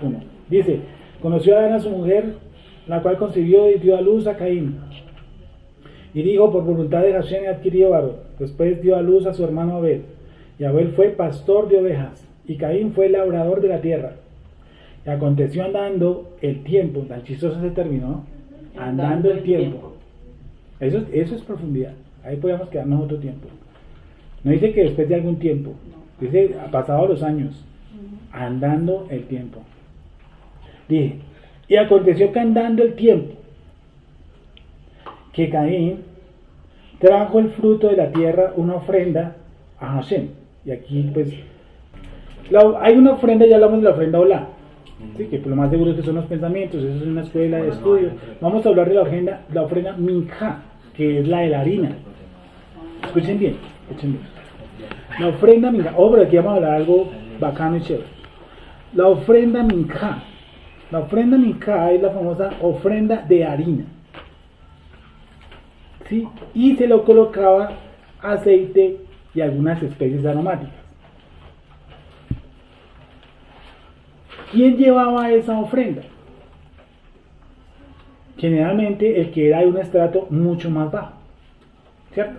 1, dice: conoció a Adán a su mujer, la cual concibió y dio a luz a Caín. Y dijo, por voluntad de Hashem he adquirido varón. Después dio a luz a su hermano Abel. Y Abel fue pastor de ovejas. Y Caín fue labrador de la tierra. Y aconteció andando el tiempo. Tan chistoso se terminó. Andando el tiempo. Eso es profundidad. Ahí podemos quedarnos otro tiempo. No dice que después de algún tiempo. Dice, pasado los años. Andando el tiempo. Dije, y aconteció que andando el tiempo, que Caín trajo el fruto de la tierra, una ofrenda a Hashem. Y aquí pues hay una ofrenda, ya hablamos de la ofrenda Olá, ¿sí? Que lo más seguro es que son los pensamientos, eso es una escuela de estudio. Vamos a hablar de la ofrenda Minjá, que es la de la harina. Escuchen bien. La ofrenda Minjá, pero aquí vamos a hablar algo bacano y chévere. La ofrenda Minjá. La ofrenda Minjá es la famosa ofrenda de harina. ¿Sí? Y se lo colocaba aceite y algunas especies aromáticas. ¿Quién llevaba esa ofrenda? Generalmente el que era de un estrato mucho más bajo, ¿cierto?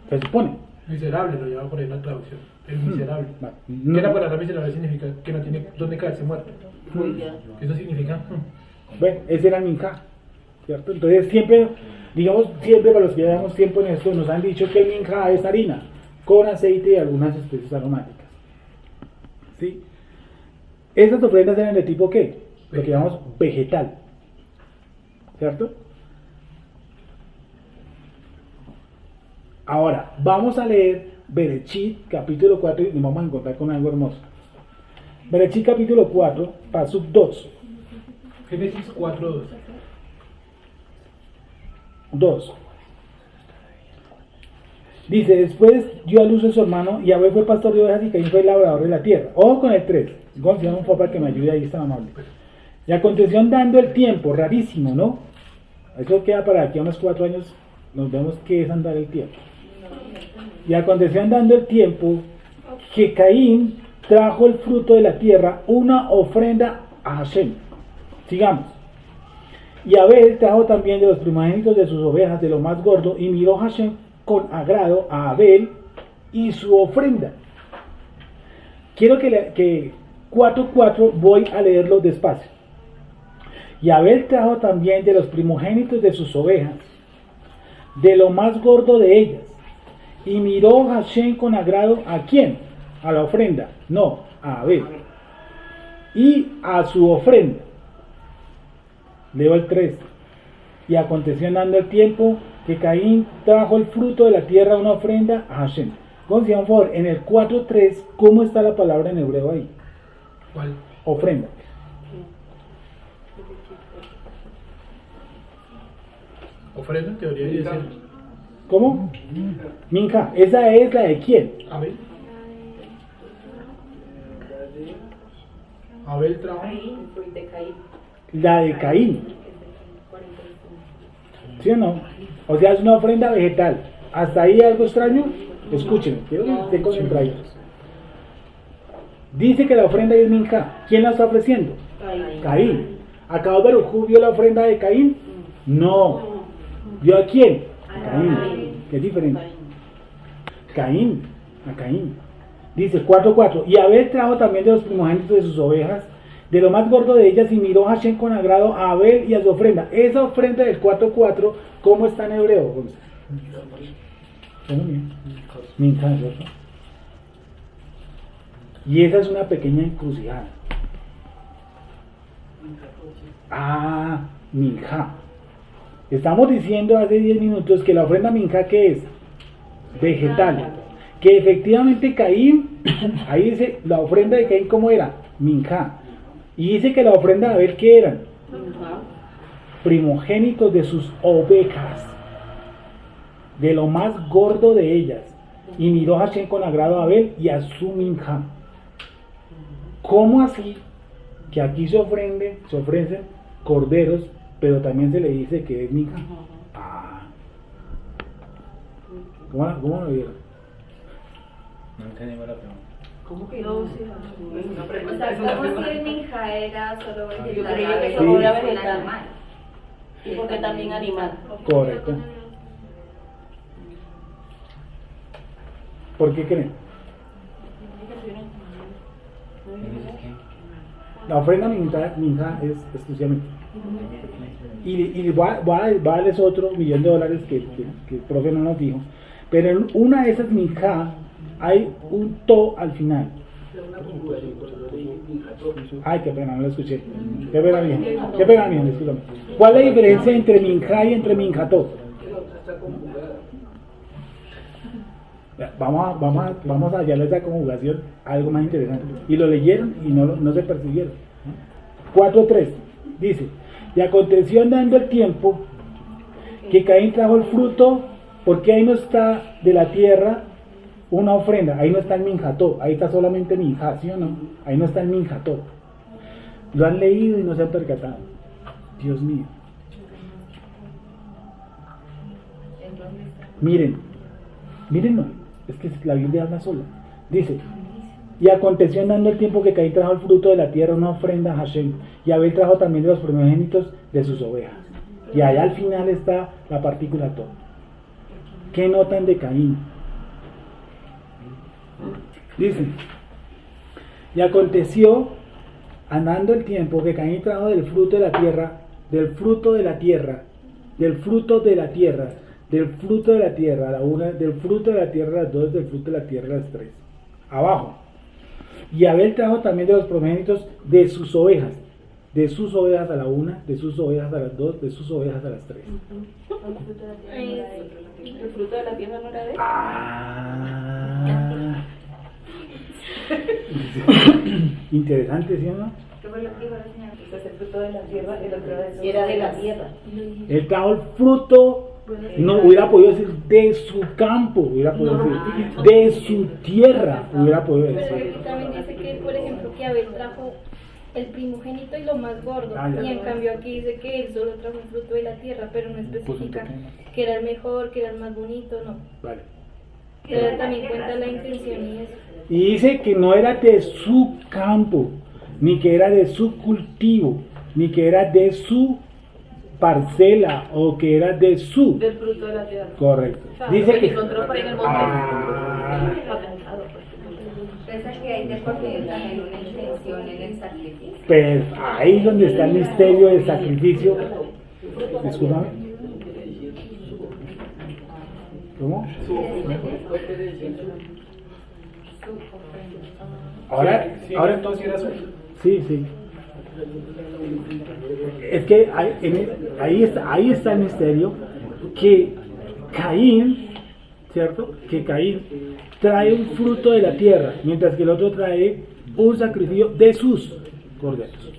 Se supone. Miserable, lo llevaba por ahí en la traducción. El miserable. No. ¿Qué la palabra miserable significa? Que no tiene dónde caerse muerto. ¿Qué eso significa? Bueno, ese era el minjá, ¿cierto? Entonces siempre para los que llevamos tiempo en esto, nos han dicho que el minjá es harina con aceite y algunas especies aromáticas. ¿Sí? Estas ofrendas eran de tipo ¿qué? Lo que llamamos vegetal, ¿cierto? Ahora, vamos a leer Berechit capítulo 4 y nos vamos a encontrar con algo hermoso. Berechit capítulo 4, pasuk 2. Génesis 4:2. 2. Dice, después dio a luz a su hermano y Abel fue pastor de ovejas y Caín fue labrador de la tierra. Ojo con el 3. Gonzalo, un papá que me ayude ahí, está amable. Y aconteció andando el tiempo, rarísimo, ¿no? Eso queda para aquí a unos 4 años, nos vemos qué es andar el tiempo. Y aconteció andando el tiempo que Caín trajo el fruto de la tierra, una ofrenda a Hashem. Sigamos. Y Abel trajo también de los primogénitos de sus ovejas, de lo más gordo, y miró Hashem con agrado a Abel y su ofrenda. Quiero que 4:4 voy a leerlo despacio. Y Abel trajo también de los primogénitos de sus ovejas, de lo más gordo de ellas, y miró Hashem con agrado ¿a quién? A la ofrenda, no, a Abel, y a su ofrenda. Leo el 3. Y aconteció andando el tiempo que Caín trajo el fruto de la tierra, una ofrenda a Hashem. Gonzalo, por favor, en el 4:3, ¿cómo está la palabra en hebreo ahí? ¿Cuál? Ofrenda. Ofrenda en teoría debe ser ¿Cómo? Minja. ¿Esa es la de quién? Abel. Abel trajo. De Caín. La de Caín. ¿Sí o no? O sea, es una ofrenda vegetal. ¿Hasta ahí algo extraño? Escuchen, quiero que estén concentrados. Dice que la ofrenda es minja. ¿Quién la está ofreciendo? Caín. ¿Acabó de vio la ofrenda de Caín? No. ¿Vio a quién? Caín. Que es diferente. Caín. A Caín. Dice 4:4. Y Abel trajo también de los primogénitos de sus ovejas, de lo más gordo de ellas, y miró Hashem con agrado a Abel y a su ofrenda. Esa ofrenda del 4:4, ¿cómo está en hebreo? Minja, ¿cierto? Y esa es una pequeña encrucijada. Minja. Estamos diciendo hace 10 minutos que la ofrenda minja, ¿qué es? Vegetal. Que efectivamente Caín, ahí dice la ofrenda de Caín, ¿cómo era? Minja. Y dice que la ofrenda de Abel, ¿qué eran? Primogénitos de sus ovejas, de lo más gordo de ellas. Y miró Hashem con agrado a Abel y a su minja. ¿Cómo así? Que aquí se ofrecen corderos, pero también se le dice que es minja. ¿Cómo lo vieron? No entendimos la pregunta. ¿Cómo que no? No, O sea, ¿cómo si el minja era solo vegetal? Yo creía que Sí. solo era vegetal. Porque también animal. Correcto. ¿Por qué creen? La ofrenda minja es exclusivamente. Y voy a darles otro $1.000.000 que el profe no nos dijo. Pero en una de esas minja hay un to al final. Ay, qué pena, no lo escuché. Qué pena, mijo, discúlpame. ¿Cuál es la diferencia entre minja y entre minjató? Vamos a hallarle esa conjugación, algo más interesante. Y lo leyeron y no se percibieron. 4:3 dice: y aconteció andando el tiempo que Caín trajo el fruto, porque ahí no está de la tierra una ofrenda, ahí no está el minjató, ahí está solamente minja, ¿sí o no? Ahí no está el minjató. Lo han leído y no se han percatado. Dios mío. Mírenlo, es que la Biblia habla sola. Dice: y aconteció andando el tiempo que Caín trajo el fruto de la tierra, una ofrenda a Hashem, y Abel trajo también de los primogénitos de sus ovejas. Y allá al final está la partícula to. ¿Qué notan de Caín? Dice: y aconteció andando el tiempo que Caín trajo del fruto de la tierra, del fruto de la tierra, del fruto de la tierra, del fruto de la tierra a la una, del fruto de la tierra a las dos, del fruto de la tierra a las tres. Abajo. Y Abel trajo también de los primogénitos de sus ovejas a la una, de sus ovejas a las dos, de sus ovejas a las tres. El fruto de la tierra no era de él. Interesante, ¿sí o no? ¿Qué fue lo que dijo la señora? Entonces el fruto de la tierra, el otro era de la tierra. Él trajo el fruto, no hubiera podido decir de su campo, hubiera podido decir de su tierra, hubiera podido Pero decir. también dice que, por ejemplo, que Abel trajo el primogénito y lo más gordo, y en cambio aquí dice que él solo trajo un fruto de la tierra, pero no especifica que era el mejor, que era el más bonito, no. Vale. Pero también cuenta la intención y eso. Y dice que no era de su campo, ni que era de su cultivo, ni que era de su parcela, o que era de su. Del fruto de la tierra. Correcto. O sea, Dice lo que. encontró por ahí en el monte. Patentado, pues. Entonces aquí hay de por medio también una intención en el sacrificio. Pues ahí es donde está el misterio del sacrificio. Discúlpame. ¿Cómo? Ahora entonces era su. sí. Es que ahí está el misterio, que Caín, ¿cierto? Que Caín trae un fruto de la tierra, mientras que el otro trae un sacrificio de sus corderos.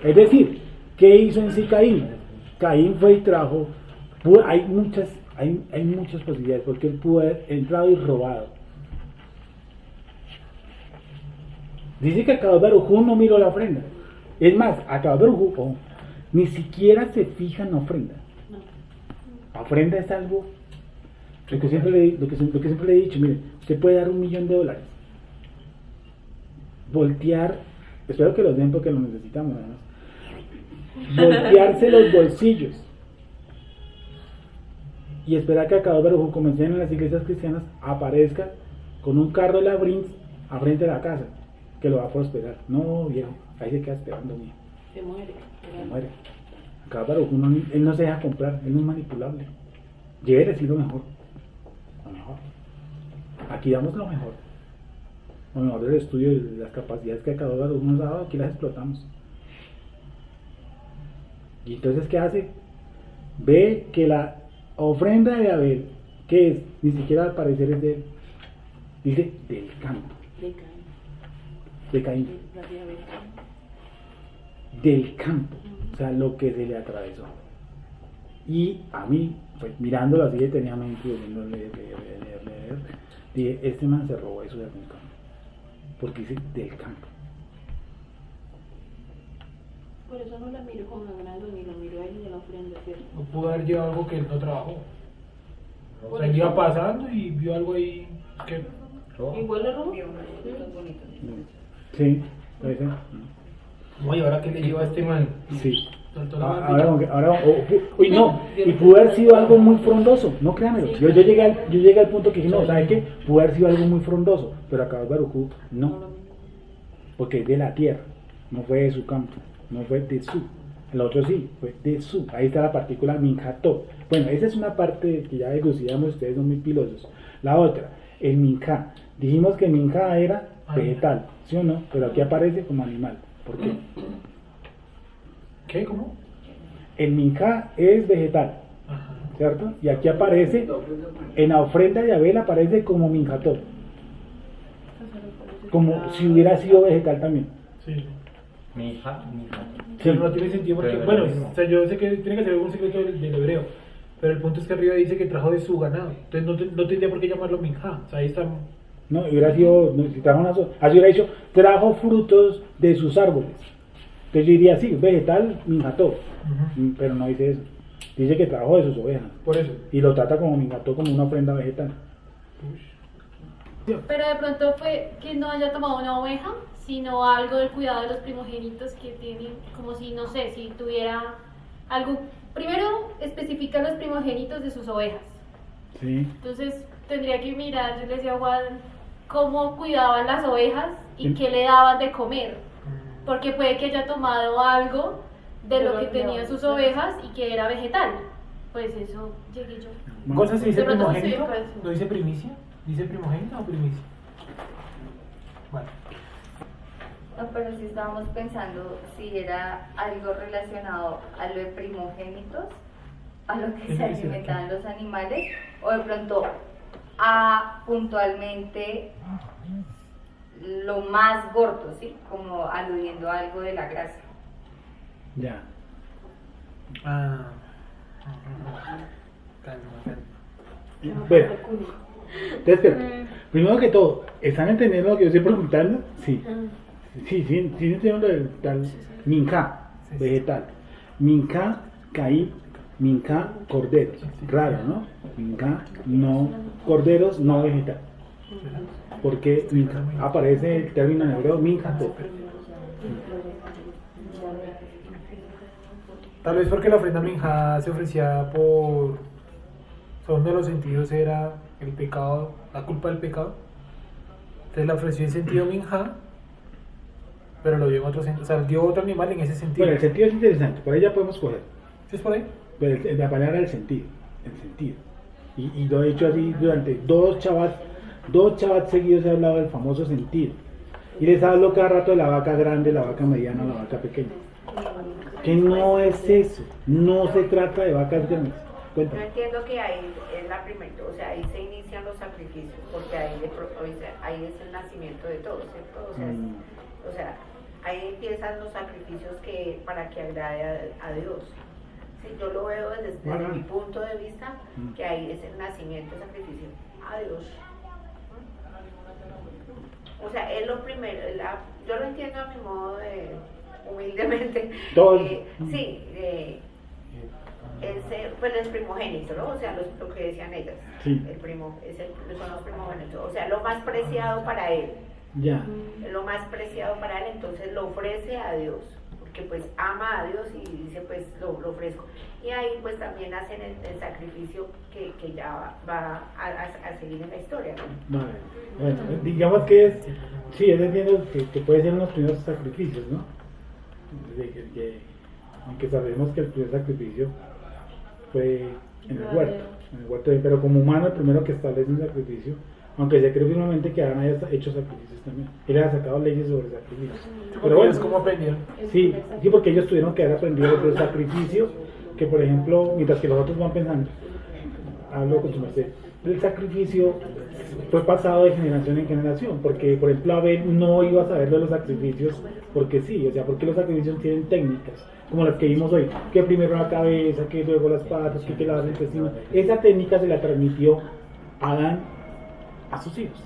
Es decir, ¿qué hizo en sí Caín? Caín fue y trajo, hay hay muchas posibilidades, porque él pudo haber entrado y robado. Dice que Akadosh Baruj Hu no miró la ofrenda. Es más, Akadosh Baruj Hu ni siquiera se fija en la ofrenda. La ofrenda es algo, lo que siempre le he dicho, mire, usted puede dar $1.000.000, voltear, espero que los den porque lo necesitamos, además, voltearse los bolsillos y esperar que Akadosh Baruj Hu, como enseñan en las iglesias cristianas, aparezca con un carro de la Brinks a frente de la casa, que lo va a prosperar. No, viejo, ahí se queda esperando, viejo. Se muere. Se muere. Akadosh Baruj Hu él no se deja comprar, él no es manipulable. Lleve a decir lo mejor. Lo mejor. Aquí damos lo mejor. Lo mejor del estudio de las capacidades que Akadosh Baruj Hu nos ha dado, aquí las explotamos. Y entonces, ¿qué hace? Ve que la ofrenda de Abel, que es, ni siquiera al parecer es de él, dice del campo. De Caín. Del campo. O sea, lo que se le atravesó. Y a mí, pues mirándolo así detenidamente, viendo leer, dije, este man se robó eso de algún campo. Porque dice del campo. Por eso no la miro como agrado ni lo miro a él de la ofrenda, ¿cierto? No pudo haber llevado algo que él no trabajó. O sea, él iba pasando y vio algo ahí que... Igual le robó. Vio unos frutos bonitos. Sí, puede ser. Oye, ¿ahora qué le lleva a este man? Sí. Soltó la bandera. Uy, no, y pudo haber sido algo muy frondoso, no créanmelo. Yo llegué al punto que dije, no, ¿sabe qué? Pudo haber sido algo muy frondoso, pero Akadosh Baruj Hu no, porque es de la tierra, no fue de su campo, no fue de su. El otro sí, fue de su. Ahí está la partícula minjató. Bueno, esa es una parte que ya deducíamos, ustedes son muy pilosos. La otra, el minjá. Dijimos que minjá era vegetal, ¿sí o no? Pero aquí aparece como animal. ¿Por qué? ¿Qué? ¿Cómo? El minjá es vegetal, Ajá. ¿cierto? Y aquí aparece, en la ofrenda de Abel aparece como minjató, como si hubiera sido vegetal también. Sí. Mi hija. Pero no tiene sentido porque, Pero bueno, es lo mismo. o sea, yo sé que tiene que ser algún secreto del hebreo, pero el punto es que arriba dice que trajo de su ganado, entonces no tendría por qué llamarlo minjá, o sea, ahí está. No, hubiera sido, no, si trajo así hubiera dicho, trajo frutos de sus árboles. Entonces yo diría, sí, vegetal, minjató, pero no dice eso. Dice que trajo de sus ovejas. Por eso. Y lo trata como minjató, como una ofrenda vegetal. Pero de pronto fue que no haya tomado una oveja, sino algo del cuidado de los primogénitos que tienen, como si, no sé, si tuviera algo. Primero especifica los primogénitos de sus ovejas. Sí. Entonces tendría que mirar, yo le decía a Juan, cómo cuidaban las ovejas y Sí. qué le daban de comer. Porque puede que haya tomado algo de lo que tenían sus ovejas y que era vegetal. Pues eso llegué yo. ¿Cosas se dice De pronto no sé, primogénito? pues. ¿No dice primicia? ¿Dice primogénito o primicia? Bueno. No, pero si estábamos pensando si era algo relacionado a lo de primogénitos, a lo que se alimentaban los animales, o de pronto a puntualmente lo más gordo, ¿sí? Como aludiendo a algo de la grasa. Ya. Ah. Calma. Bueno, entonces, espera. Primero que todo, ¿están entendiendo lo que yo estoy preguntando? Sí. Sí, entiendo lo del tal minjá, vegetal. Minjá, caí, minjá, corderos. Raro, ¿no? Minjá, no, corderos, no vegetal. Porque minjá, aparece el término en hebreo minjató. Tal vez porque la ofrenda minjá se ofrecía por... Uno de los sentidos era el pecado, la culpa del pecado. Entonces la ofreció en sentido minjá, pero lo dio en otro sentido. O sea, dio otro animal en ese sentido. Bueno, el sentido es interesante, por ahí ya podemos coger. ¿Sí es por ahí? Pero la palabra el sentido. Y lo he hecho así durante dos chavats seguidos he hablado del famoso sentido. Y les hablo cada rato de la vaca grande, la vaca mediana, la vaca pequeña. Que no es eso, no se trata de vacas grandes. Yo Cuéntame. entiendo que ahí es la primera, o sea, ahí se inician los sacrificios, porque ahí es el nacimiento de todo, ¿cierto? O sea, ahí empiezan los sacrificios para que agrade a Dios, Si yo lo veo desde Ajá. mi punto de vista, que ahí es el nacimiento, el sacrificio a Dios. O sea, es lo primero, yo lo entiendo a mi modo de, humildemente. Todo. Sí, pues es primogénito, ¿no? O sea, lo que decían ellas. Sí. El primo, son los primogénitos. O sea, lo más preciado para él. Ya. Lo más preciado para él, entonces lo ofrece a Dios. Porque pues ama a Dios y dice, pues lo ofrezco. Y ahí pues también hacen el sacrificio que ya va a seguir en la historia, ¿no? Vale. Bueno, digamos que es, sí, yo entiendo que puede ser unos primeros sacrificios, ¿no? Aunque sabemos que el primer sacrificio fue en el huerto, pero como humano el primero que establece un sacrificio, aunque se cree firmemente que Adán haya hecho sacrificios también, él ha sacado leyes sobre sacrificios. Pero bueno, es como aprendieron. sí, porque ellos tuvieron que haber aprendido otro sacrificio, que por ejemplo, mientras que los otros van pensando, hablo con su merced, el sacrificio fue pasado de generación en generación, porque por ejemplo Abel no iba a saber de los sacrificios porque sí, o sea, porque los sacrificios tienen técnicas, como las que vimos hoy, que primero la cabeza, que luego las patas, que la el intestino. Esa técnica se la transmitió Adán a sus hijos.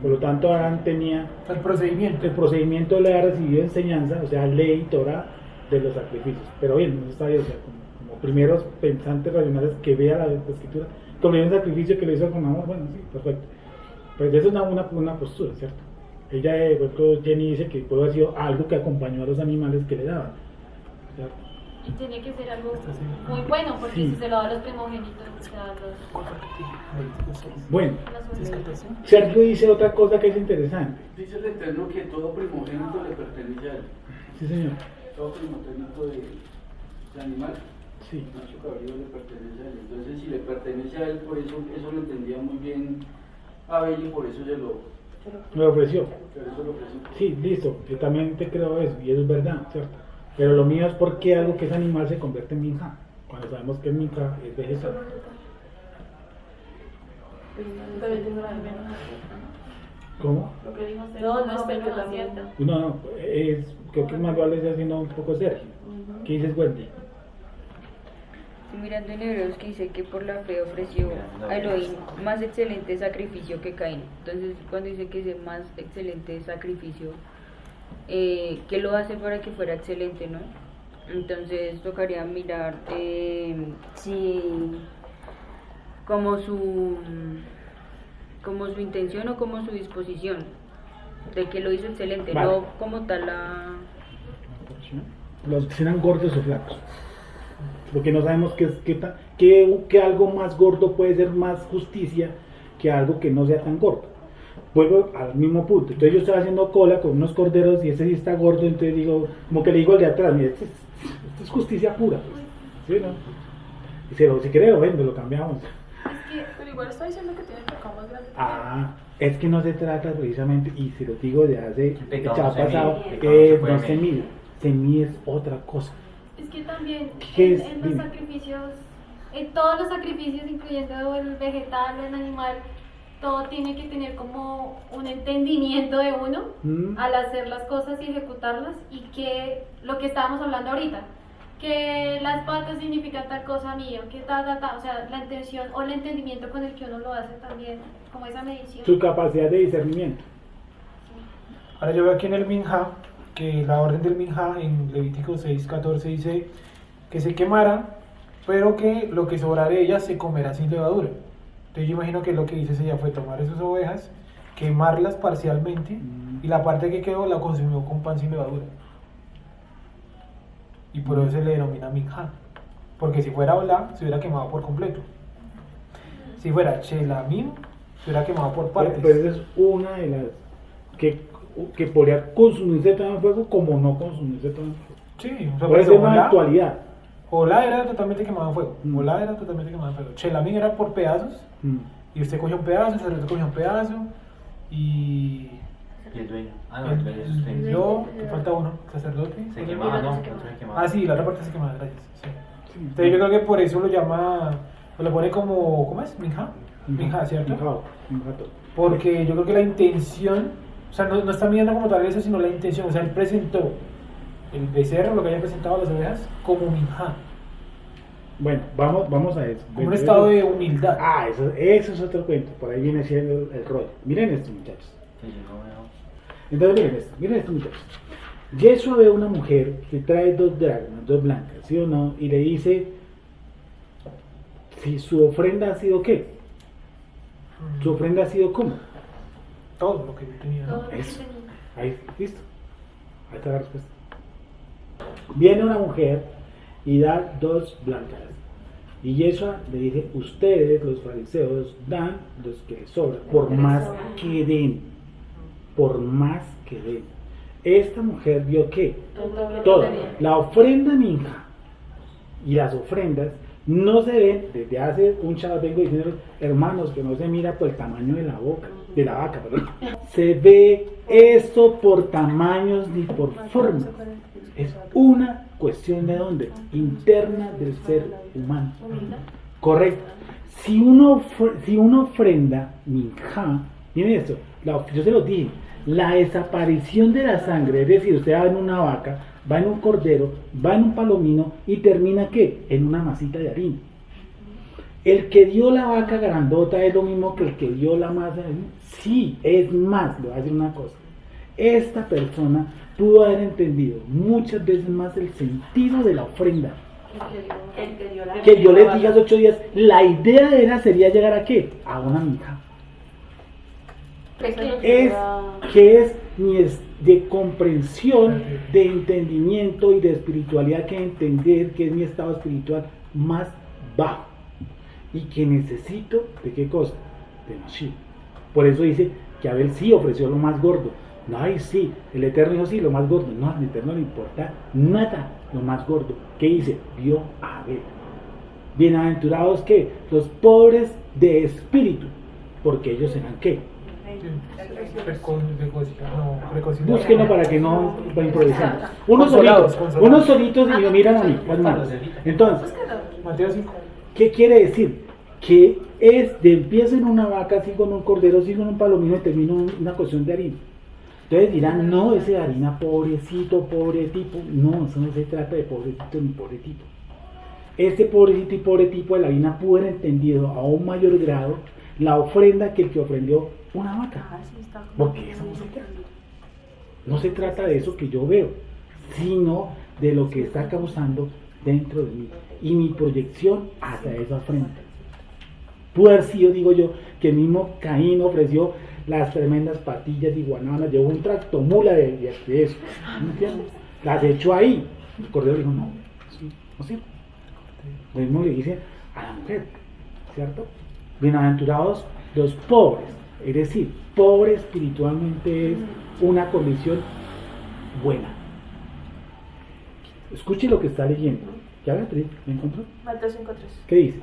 Por lo tanto, Adán tenía El procedimiento. el procedimiento, le ha recibido enseñanza, o sea, ley, Torah, de los sacrificios. Pero bien, no está bien, o sea, como primeros pensantes racionales que vea la escritura, como un sacrificio que le hizo con amor, bueno, sí, perfecto. Pero eso es una postura, ¿cierto? Ella, por ejemplo, Jenny dice que puede haber sido algo que acompañó a los animales que le daban, ¿cierto? Y tiene que ser algo muy bueno, porque Sí. si se lo da a los primogénitos, o sea, Bueno, los Sergio dice otra cosa que es interesante. Dice el Eterno que todo primogénito le pertenece a él. Sí, señor. Todo primogénito de animal, Sí. macho cabrío, le pertenece a él. Entonces, si le pertenece a él, por eso lo entendía muy bien Abel y por eso Me ofreció. por eso lo ofreció. Sí, listo, yo también te creo eso, y eso es verdad, ¿cierto? Pero lo mío es porque algo que es animal se convierte en minja, cuando sabemos que el minja es vegetal. ¿Cómo? Lo que dijo Sergio, No, no, más o pero menos también. acierta. No, creo que es más vale haciendo un poco Sergio. ¿Qué dices, Wendy? Estoy mirando en Hebreos que dice que por la fe ofreció a Elohim más excelente sacrificio que Caín. Entonces, cuando dice que es el más excelente sacrificio, ¿qué lo hace para que fuera excelente, no? Entonces, tocaría mirar si como su intención o como su disposición de que lo hizo excelente, Vale. no como tal la... Los que serán gordos o flacos. Porque no sabemos que algo más gordo puede ser más justicia que algo que no sea tan gordo. Vuelvo al mismo punto. Entonces yo estoy haciendo cola con unos corderos y ese sí está gordo, entonces digo, como que le digo al de atrás, mire, esto es justicia pura. ¿Sí, no? Y si quiere lo vendo, lo cambiamos. Pero igual está diciendo que tiene pecado más grande. Es que no se trata precisamente, y se lo digo de hace, Pecado ya no ha se mide, pasado, pecado no se puede no se medir. mide, se mide es otra cosa. Es que también ¿Qué en es? los Dime. sacrificios, en todos los sacrificios, incluyendo el vegetal o el animal, todo tiene que tener como un entendimiento de uno al hacer las cosas y ejecutarlas, y que lo que estábamos hablando ahorita, que las patas significan tal cosa mío, que o sea, la intención o el entendimiento con el que uno lo hace también, como esa medición. Su capacidad de discernimiento. Ahora yo veo aquí en el Minja que la orden del Minja en Levítico 6:14 dice que se quemara, pero que lo que sobrara de ella se comerá sin levadura. Entonces yo imagino que lo que dice ella fue tomar esas ovejas, quemarlas parcialmente y la parte que quedó la consumió con pan sin levadura. Y por eso se le denomina Minja. Porque si fuera Olá, se hubiera quemado por completo. Si fuera Shelamim, se hubiera quemado por partes. Pero esa es una de las que podría consumirse todo en fuego como no consumirse todo en fuego. Sí, o sea, Puede por ser ejemplo, una Olá- actualidad. Olá era totalmente quemado en fuego. Olá era totalmente quemado en fuego. Shelamim era por pedazos. Y usted cogió un pedazo, el sacerdote cogió un pedazo. Y Y el dueño. No, el dueño es usted. yo, que falta uno, sacerdote. Se quemaba, no, se quemaba. Ah, sí, la otra parte se quemaba, gracias. Sí. Entonces yo creo que por eso lo llama, lo pone como, ¿cómo es? Minja. Minja, ¿cierto? Minja todo. Porque yo creo que la intención, o sea, no está midiendo como tal eso, sino la intención. O sea, él presentó el becerro, lo que haya presentado a las ovejas, como minja. Bueno, vamos a eso. Como un estado de humildad. Ah, eso es otro cuento. Por ahí viene siendo el rollo. Miren esto, muchachos. Entonces, miren esto, muchachos. Yeshua ve a una mujer que trae dos dracmas, dos blancas, ¿sí o no? Y le dice si su ofrenda ha sido qué. Su ofrenda ha sido cómo. Todo lo que yo tenía. Todo lo que Eso. tenía. Ahí, listo. Ahí está la respuesta. Viene una mujer y da dos blancas. Y Yeshua le dice, ustedes, los fariseos, dan los que les sobra, por más que den. Por más que den. Esta mujer vio que todo, la ofrenda minja y las ofrendas no se ven, desde hace un chaval vengo diciendo, hermanos, que no se mira por el tamaño de la boca, de la vaca, perdón. Se ve esto por tamaños ni por formas. Es una cuestión de dónde, interna del ser humano. Correcto. Si uno ofrenda minja, miren esto, yo se lo dije, la desaparición de la sangre, es decir, usted va en una vaca, va en un cordero, va en un palomino y termina ¿qué? En una masita de harina. El que dio la vaca grandota es lo mismo que el que dio la masa de harina. Sí, es más, le voy a decir una cosa. Esta persona pudo haber entendido muchas veces más el sentido de la ofrenda. Que yo les dije hace 8 días, la idea sería llegar a ¿qué? A una mija. Que es de comprensión, de entendimiento y de espiritualidad, que entender que es mi estado espiritual más bajo y que necesito de qué cosa, de Mashiach. Por eso dice que Abel sí ofreció lo más gordo. No, ay sí, el Eterno dijo sí, lo más gordo. No, al Eterno le importa nada lo más gordo. ¿Qué dice? Vio a Abel. Bienaventurados que los pobres de espíritu, porque ellos serán ¿qué? Búsquenlo para que no improvisen. Unos solitos y me miran a mí, las manos. Entonces, ¿qué quiere decir? Que empiezo en una vaca, sigo en un cordero, sigo en un palomino y termino en una cuestión de harina. Entonces dirán, no, ese de harina, pobrecito, pobre tipo. No, eso no se trata de pobrecito ni pobre tipo. Este pobrecito y pobre tipo de la harina pudo haber entendido a un mayor grado la ofrenda que el que ofrendió una vaca. Porque eso no se trata. No se trata de eso que yo veo, sino de lo que está causando dentro de mí y mi proyección hacia esa ofrenda. Pudo haber sido, digo yo, que el mismo Caín ofreció las tremendas patillas de iguanas, llevó un tractomula de eso, ¿no entiendes? Las echó ahí. El cordero dijo, no, no sirve. Lo mismo le dice a la mujer, ¿cierto? Bienaventurados los pobres, es decir, pobre espiritualmente es una condición buena. Escuche lo que está leyendo. ¿Ya Beatriz? ¿Me encontró? Mateo 5:3. ¿Qué dice?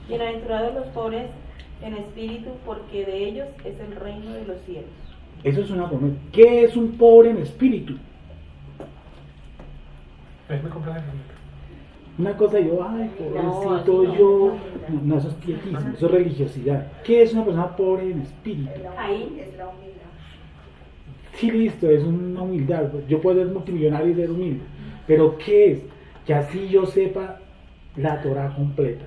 Bienaventurados los pobres en espíritu, porque de ellos es el reino de los cielos. Eso es una promesa. ¿Qué es un pobre en espíritu? Una cosa yo, ay, pobrecito no, eso es pietismo, eso es religiosidad. ¿Qué es una persona pobre en espíritu? Ahí es la humildad. Sí, listo, es una humildad. Yo puedo ser multimillonario y ser humilde. Pero ¿qué es? Que así yo sepa la Torah completa,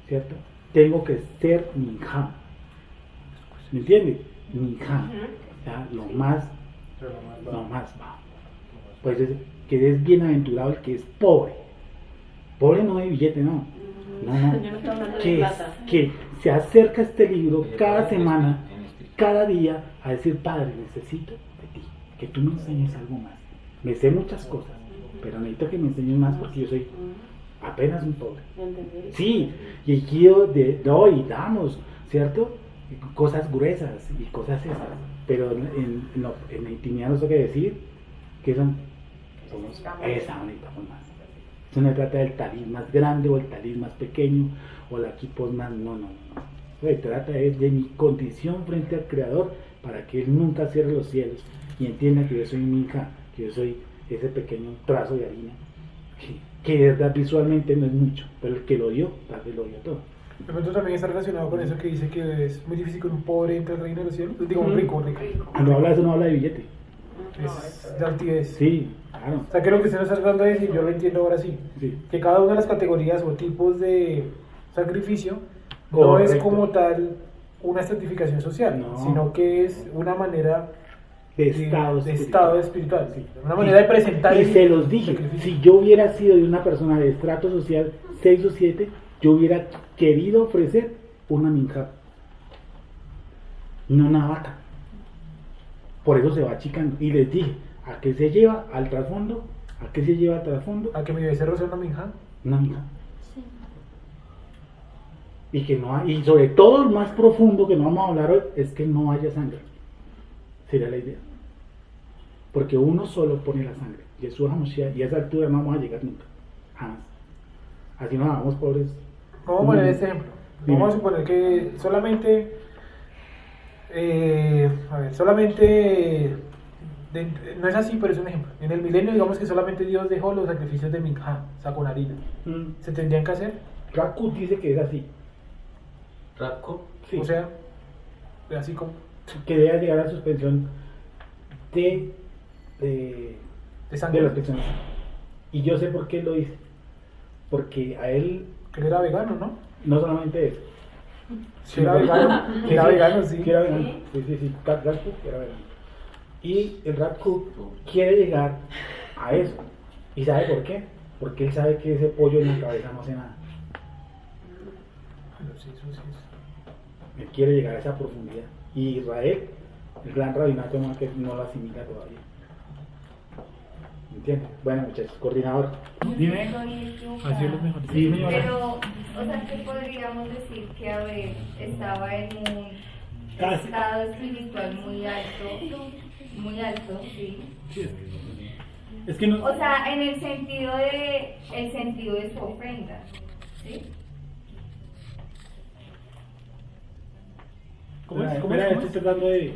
¿cierto? Tengo que ser minja. ¿Me entiendes? Minja. ¿Ya? Lo más bajo. Pues es que es bienaventurado el que es pobre. Pobre no de billete, no. Que se acerca a este libro cada semana, cada día, a decir, Padre, necesito de ti, que tú me enseñes algo más. Me sé muchas cosas, pero necesito que me enseñes más porque yo soy apenas un pobre. Sí, y aquí y damos, ¿cierto? Cosas gruesas y cosas esas, pero en la intimidad no sé qué decir, que somos esa bonita más. Eso no se trata del talis más grande o el talis más pequeño o la equipos más, no. Se trata de mi condición frente al Creador para que Él nunca cierre los cielos y entienda que yo soy mi hija, que yo soy ese pequeño trazo de harina, que de verdad visualmente no es mucho, pero el que lo dio, tal vez lo dio todo. De pronto también está relacionado con eso que dice que es muy difícil que un pobre entre al reino de los cielos. Digo, un rico. Cuando habla de eso no habla de billete. es de altivez. Sí, claro. O sea, que lo que usted nos está tratando de decir, yo lo entiendo ahora sí. Sí. Que cada una de las categorías o tipos de sacrificio no es Correcto. como tal una estratificación social, No. sino que es una manera De estado de espiritual. estado espiritual, sí. Una manera de presentar Y el se los dije, sacrificio. si yo hubiera sido de una persona de estrato social 6 o 7, yo hubiera querido ofrecer una minja, no una vaca. Por eso se va achicando. Y les dije, ¿a qué se lleva al trasfondo? ¿A qué se lleva al trasfondo? A que mi becerro sea una minja. Una minja. Y que no hay, y sobre todo el más profundo que no vamos a hablar hoy es que no haya sangre. Sería la idea. Porque uno solo pone la sangre. Jesús HaMashiach, y a esa altura no vamos a llegar nunca. Jamás. Así nos hagamos pobres. Vamos a poner este ejemplo. Dime. Vamos a suponer que solamente, solamente, no es así, pero es un ejemplo. En el milenio, digamos que solamente Dios dejó los sacrificios de minja, o sea, con harina. ¿Se tendrían que hacer? Rakut dice que es así. Rapco. Sí. O sea, así como Que debe llegar a suspensión de de de sangre. las personas. Y yo sé por qué lo dice. Porque a él Que él era vegano, ¿no? no solamente eso. Sí, era vegano. Que Era vegano, sí. Que era vegano. Sí. Rakut era vegano. Y el Rakut quiere llegar a eso. ¿Y sabe por qué? Porque él sabe que ese pollo en la cabeza no hace nada. Bueno, sí, eso sí es. Él quiere llegar a esa profundidad. Y Israel, el gran rabinato, no lo asimila todavía. ¿Entiendes? Bueno, muchachos, coordinador. Dime. Así es lo mejor. Sí, señora. Pero, o sea, que podríamos decir que Abel estaba en un Casi. estado espiritual muy alto, sí. Es que no. O sea, en el sentido de su ofrenda, ¿sí? Espera, estoy tratando de.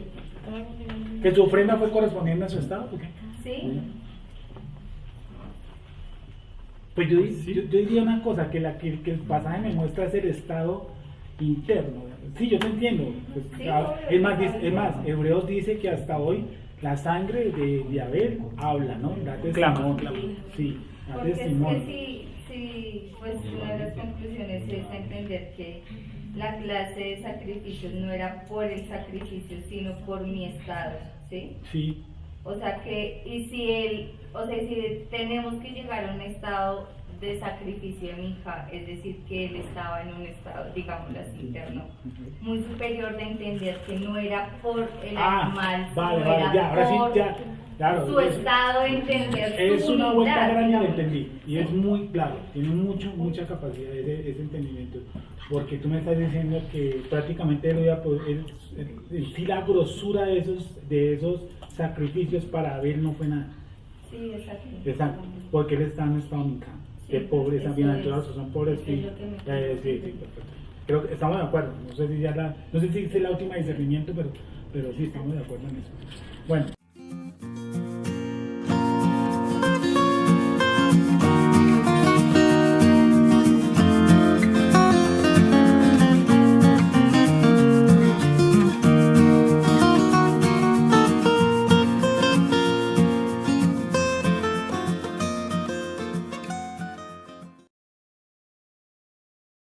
Que su ofrenda fue correspondiente a su estado, ¿o qué? ¿Sí? Pues yo diría una cosa, que el pasaje me muestra es el estado interno. Sí, yo te entiendo. Pues, Sí, claro. obvio. Es más, Hebreos dice que hasta hoy la sangre de Abel habla, ¿no? Da testimonio. Sí, da Porque testimonio. es que sí, pues una de las conclusiones es entender que la clase de sacrificios no era por el sacrificio, sino por mi estado, ¿sí? Sí, O sea que, si tenemos que llegar a un estado de sacrificio de minja, es decir, que él estaba en un estado, digámoslo así, interno, muy superior de entender que no era por el animal, vale, sino vale, era ya, ahora sí, por ya, claro. su estado de entender Es su una vuelta unidad, grande y lo digamos. entendí. Y es muy claro, tiene mucha capacidad ese entendimiento. Porque tú me estás diciendo que prácticamente él iba a poder, sí, la grosura de esos sacrificios para Abel no fue nada. Sí, exacto. Exacto, porque él está en un estado minca. Que Sí, pobres, eso bienaventurados es. son pobres. Eso es Sí, lo que me sí, perfecto. Creo que estamos de acuerdo. No sé si es la última discernimiento, pero sí estamos de acuerdo en eso. Bueno,